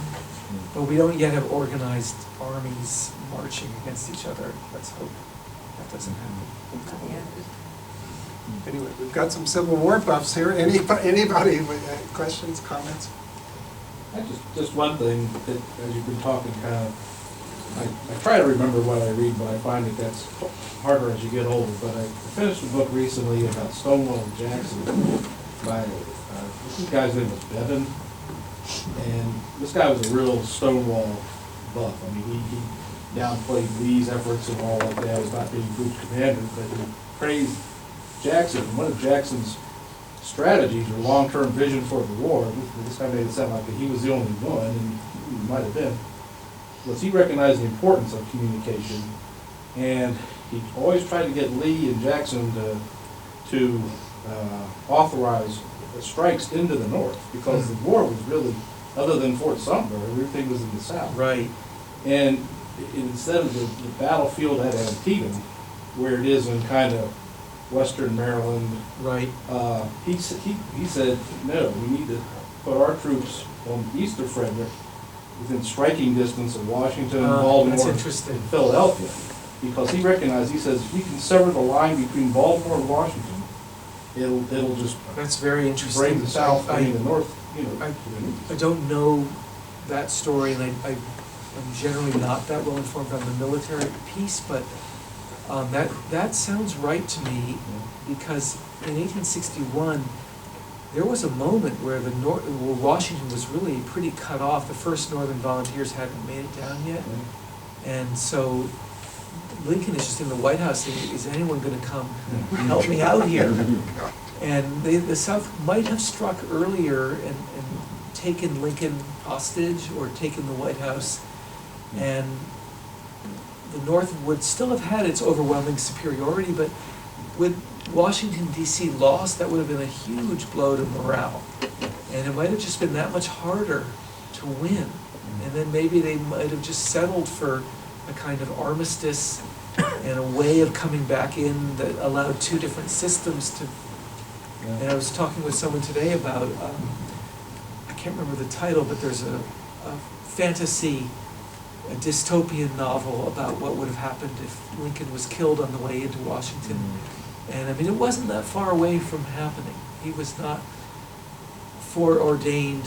But we don't yet have organized armies marching against each other. Let's hope that doesn't happen. Yeah. Anyway, we've got some Civil War buffs here. Anybody with questions, comments? Just one thing, that as you've been talking, I try to remember what I read, but I find that that's harder as you get older. But I finished a book recently about Stonewall Jackson by this guy's name was Bevan, and this guy was a real Stonewall buff. I mean, he downplayed Lee's efforts and all like that as not being group commander, but he praised Jackson. One of Jackson's strategies or long-term vision for the war, this guy made it sound like he was the only one, and he might have been, was he recognized the importance of communication, and he always tried to get Lee and Jackson to authorize strikes into the North, because the war was really, other than Fort Sumter, everything was in the South. Right. And instead of the battlefield at Antietam, where it is in kind of western Maryland, right. He said, no, we need to put our troops on east of Frederick, within striking distance of Washington, Baltimore, that's interesting. and Philadelphia. Because he recognized, he says, if you can sever the line between Baltimore and Washington, it'll just that's very interesting. bring the South, the North, I don't know that story, and I'm generally not that well informed on the military piece, but that sounds right to me, because in 1861, there was a moment where where Washington was really pretty cut off. The first Northern Volunteers hadn't made it down yet, and so Lincoln is just in the White House saying, is anyone going to come help me out here? And the South might have struck earlier and taken Lincoln hostage or taken the White House, and the North would still have had its overwhelming superiority, but with Washington, D.C. lost, that would have been a huge blow to morale. And it might have just been that much harder to win. And then maybe they might have just settled for a kind of armistice and a way of coming back in that allowed two different systems to... Yeah. And I was talking with someone today about, I can't remember the title, but there's a fantasy, a dystopian novel about what would have happened if Lincoln was killed on the way into Washington. And I mean, it wasn't that far away from happening. He was not foreordained.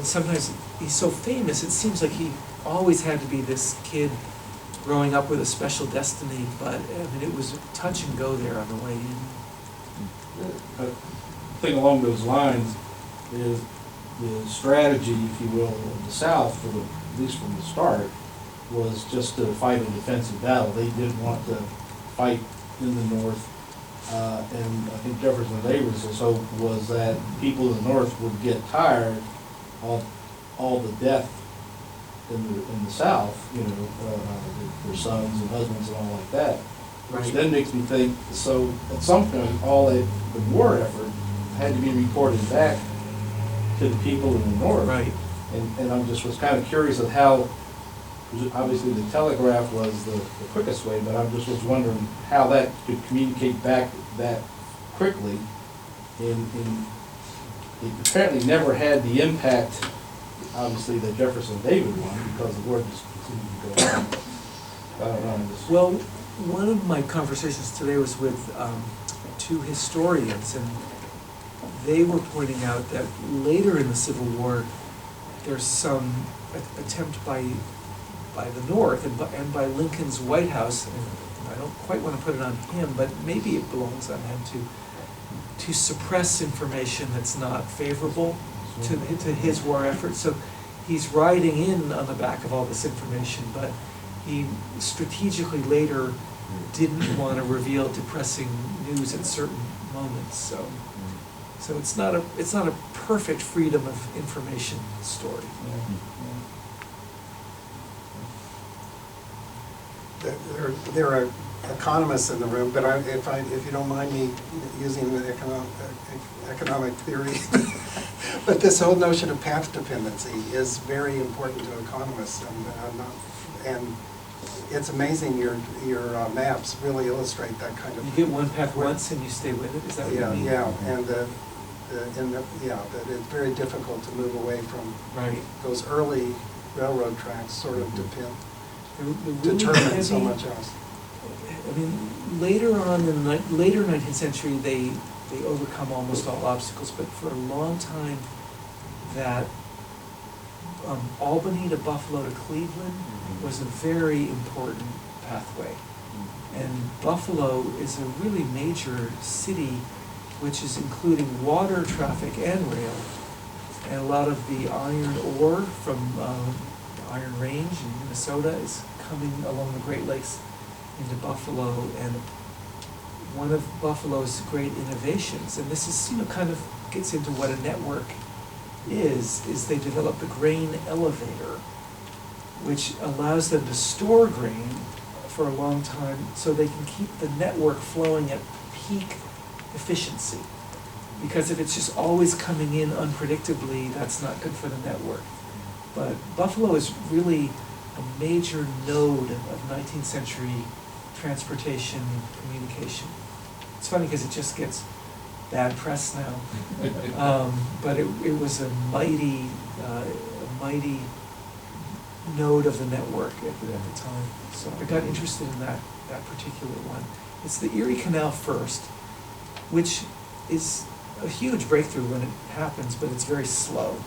Sometimes he's so famous, it seems like he always had to be this kid growing up with a special destiny, but I mean, it was touch and go there on the way in. A thing along those lines is the strategy, if you will, of the South, at least from the start, was just to fight a defensive battle. They didn't want to fight in the North, and I think Jefferson Davis's hope was that people in the North would get tired of all the death in the South, their sons and husbands and all like that. Which Right. then makes me think, so at some point, all the war effort had to be reported back to the people in the North. Right. And I was kind of curious of how, obviously the telegraph was the quickest way, but I just was wondering how that could communicate back that quickly. It apparently never had the impact, obviously, that Jefferson David won, because the war just continued to go on. I don't know. Well, one of my conversations today was with two historians, and they were pointing out that later in the Civil War, there's some attempt by the North and by Lincoln's White House, and I don't quite want to put it on him, but maybe it belongs on him to suppress information that's not favorable to his war effort. So he's riding in on the back of all this information, but he strategically later didn't want to reveal depressing news at certain moments. So it's not a perfect freedom of information story. There are economists in the room, but if you don't mind me using the economic theory, but this whole notion of path dependency is very important to economists, and it's amazing your maps really illustrate that kind of. You get one path once and you stay with it. Is that what you mean? Yeah, and that it's very difficult to move away from Right. those early railroad tracks. Sort of The determine so much else. I mean, later on in the later 19th century, they overcome almost all obstacles, but for a long time, that Albany to Buffalo to Cleveland was a very important pathway. And Buffalo is a really major city, which is including water traffic and rail. And a lot of the iron ore from Iron Range in Minnesota is coming along the Great Lakes into Buffalo, and one of Buffalo's great innovations, and this is, kind of gets into what a network is they developed the grain elevator, which allows them to store grain for a long time so they can keep the network flowing at peak efficiency. Because if it's just always coming in unpredictably, that's not good for the network. But Buffalo is really a major node of 19th century transportation communication. It's funny because it just gets bad press now, but it was a mighty node of the network at the time. So I got interested in that particular one. It's the Erie Canal first, which is a huge breakthrough when it happens, but it's very slow.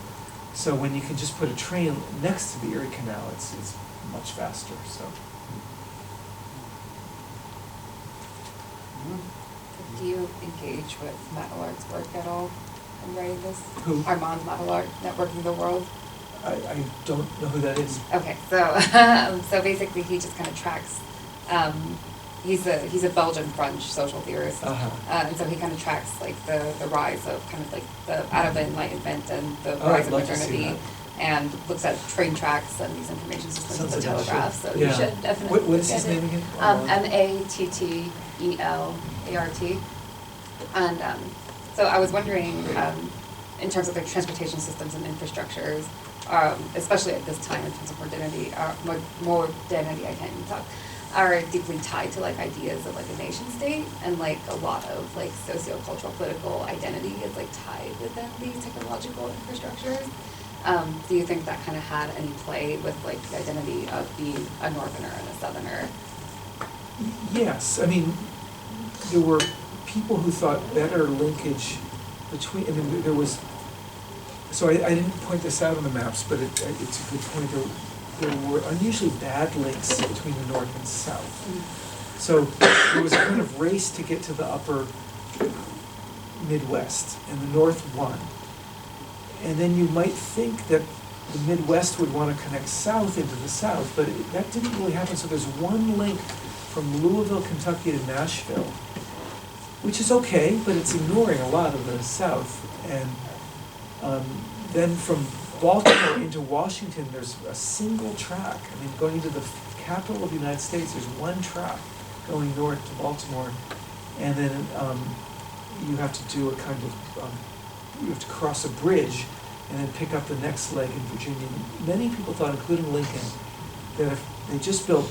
So when you can just put a train next to the Erie Canal, it's much faster. So. Do you engage with Matalark's work at all in writing this? Who? Armand Matalark, Networking the World. I don't know who that is. Okay, so basically he just kind of tracks. He's a Belgian-French social theorist, and so he kind of tracks like the rise of kind of like out of the Enlightenment and the rise of modernity, and looks at train tracks and these information systems of the telegraph. So you should definitely. What is his name again? Mattleart. And so I was wondering, in terms of like transportation systems and infrastructures, especially at this time in terms of modernity, I can't even talk, are deeply tied to like ideas of like a nation state, and like a lot of like socio-cultural political identity is like tied within these technological infrastructures. Do you think that kind of had any play with like the identity of being a northerner and a southerner? Yes, I mean, there were people who thought better linkage between, I mean, there was, so I didn't point this out on the maps, but it's a good point. There were unusually bad links between the North and South. So there was a kind of race to get to the upper Midwest, and the North won. And then you might think that the Midwest would want to connect south into the South, but that didn't really happen. So there's one link from Louisville, Kentucky to Nashville, which is okay, but it's ignoring a lot of the South. And then from Baltimore into Washington, there's a single track. I mean, going into the capital of the United States, there's one track going north to Baltimore, and then you have to do a kind of, you have to cross a bridge and then pick up the next leg in Virginia. Many people thought, including Lincoln, that if they just built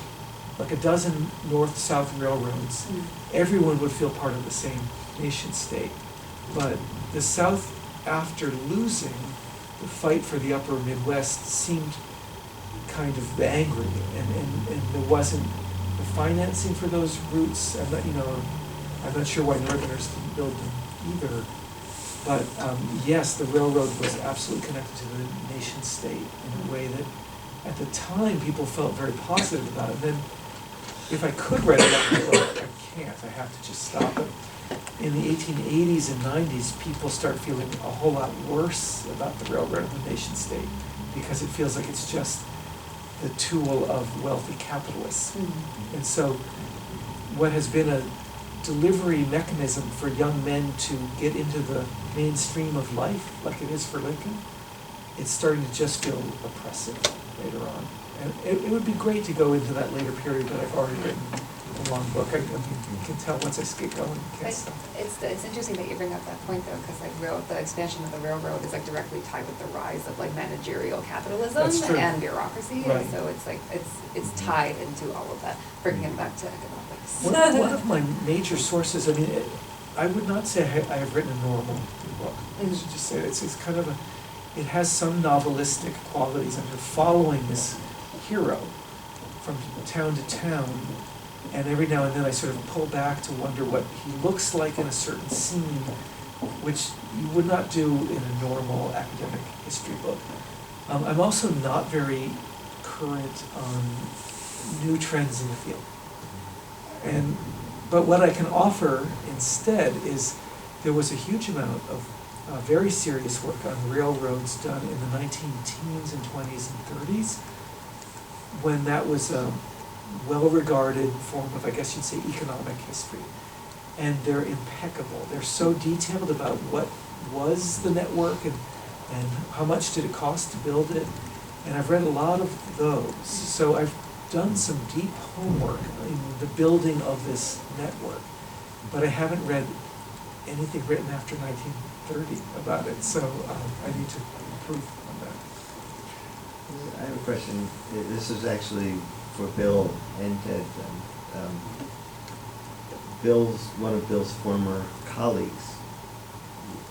like a dozen north-south railroads, everyone would feel part of the same nation state. But the South, after losing the fight for the upper Midwest, seemed kind of angry, and there wasn't the financing for those routes. I'm not sure why Northerners didn't build them either. But yes, the railroad was absolutely connected to the nation state in a way that at the time people felt very positive about it. And then if I could write about the book, I can't, I have to just stop it. In the 1880s and 90s, people start feeling a whole lot worse about the railroad and the nation state because it feels like it's just the tool of wealthy capitalists. And so what has been a delivery mechanism for young men to get into the mainstream of life, like it is for Lincoln, it's starting to just feel oppressive later on. And it would be great to go into that later period, but I've already written a long book. I mean, you can tell once I get going, you can't stop. It's interesting that you bring up that point though, because like the expansion of the railroad is like directly tied with the rise of like managerial capitalism That's true. and bureaucracy, Right. and so it's like it's tied into all of that, bringing it back to economics. One of my major sources, I mean, I would not say I have written a normal book. I should just say it's kind of it has some novelistic qualities, and you're following this hero from town to town, and every now and then I sort of pull back to wonder what he looks like in a certain scene, which you would not do in a normal academic history book. I'm also not very current on new trends in the field. But what I can offer instead is there was a huge amount of very serious work on railroads done in the 19-teens and 20s and 30s, when that was a well-regarded form of, I guess you'd say, economic history. And they're impeccable. They're so detailed about what was the network and how much did it cost to build it. And I've read a lot of those. So I've done some deep homework in the building of this network, but I haven't read anything written after 1930 about it, so I need to improve on that. I have a question. This is actually for Bill and Ted. One of Bill's former colleagues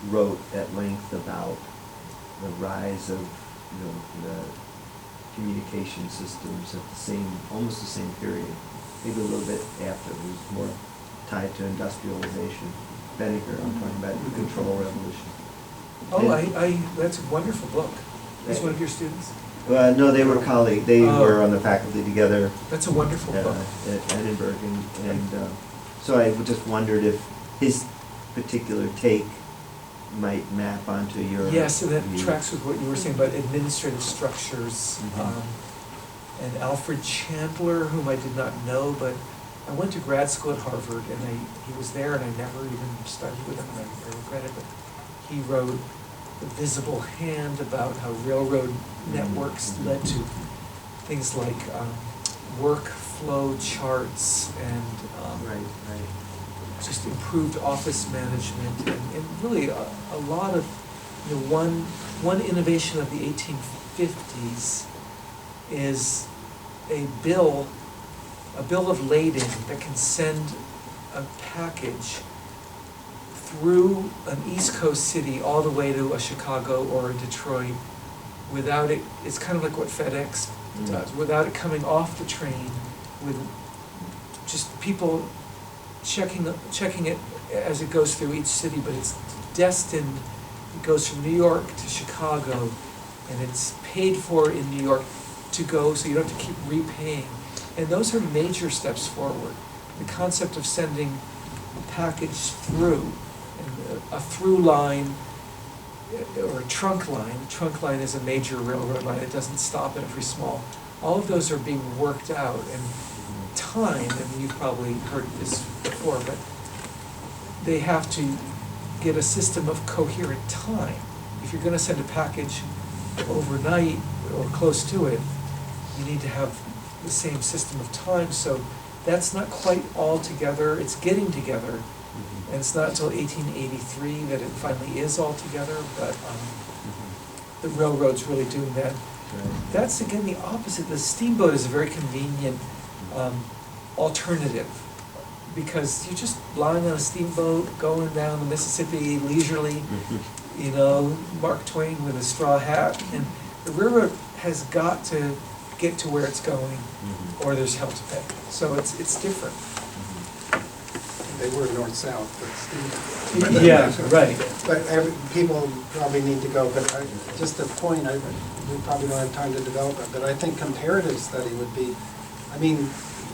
wrote at length about the rise of the communication systems at almost the same period, maybe a little bit after. It was more tied to industrialization. Benninger, I'm talking about the control revolution. Oh, that's a wonderful book. Is one of your students? No, they were colleagues. They were on the faculty together. That's a wonderful book. At Edinburgh, and so I just wondered if his particular take might map onto your. Yes, and that view. tracks with what you were saying about administrative structures. And Alfred Chandler, whom I did not know, but I went to grad school at Harvard, and he was there, and I never even studied with him, and I regret it, but he wrote The Visible Hand about how railroad networks led to things like workflow charts and Right. just improved office management, and really a lot of, one innovation of the 1850s is a bill of lading that can send a package through an East Coast city all the way to a Chicago or a Detroit without it. It's kind of like what FedEx does, without it coming off the train, with just people checking it as it goes through each city, but it's destined, it goes from New York to Chicago, and it's paid for in New York to go, so you don't have to keep repaying. And those are major steps forward. The concept of sending a package through, and a through line, or a trunk line. A trunk line is a major railroad line. It doesn't stop at every small. All of those are being worked out. And time, I mean, you've probably heard this before, but they have to get a system of coherent time. If you're going to send a package overnight or close to it, you need to have the same system of time. So that's not quite all together. It's getting together. And it's not until 1883 that it finally is all together, but the railroad's really doing that. Right. That's, again, the opposite. The steamboat is a very convenient alternative, because you're just lying on a steamboat, going down the Mississippi leisurely, Mark Twain with a straw hat, and the railroad has got to get to where it's going, or there's hell to pay. So it's different. they were north-south, but Steve. Yeah, right. But people probably need to go, but just a point, we probably don't have time to develop it, but I think comparative study would be, I mean,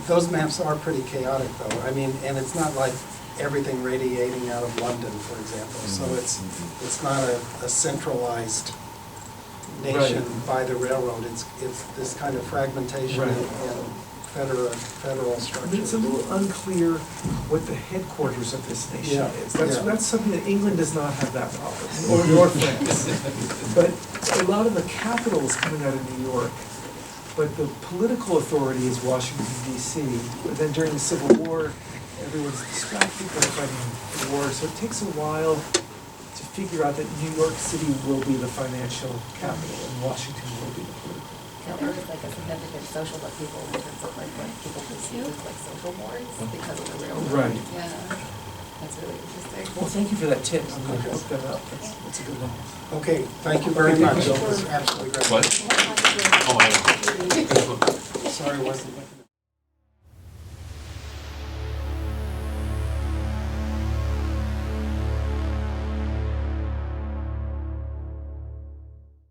those maps are pretty chaotic though. I mean, and it's not like everything radiating out of London, for example. So it's not a centralized nation by the railroad. It's this kind of fragmentation Right. and federal structure. It's a little unclear what the headquarters of this nation Yeah, is. yeah. That's something that England does not have that problem, nor France. But a lot of the capital is coming out of New York, but the political authority is Washington DC. But then during the Civil War, everyone's distracted by fighting the war, so it takes a while to figure out that New York City will be the financial capital and Washington will be the political. There is like a significant social upheaval in terms of like what people perceive as like social mores because of the railroad. Right. Yeah, that's really interesting. Well, thank you for that tip. I'm going to look that up. That's a good one. Okay, thank you very much. It was absolutely great. What? Oh, I know. Sorry, I wasn't looking at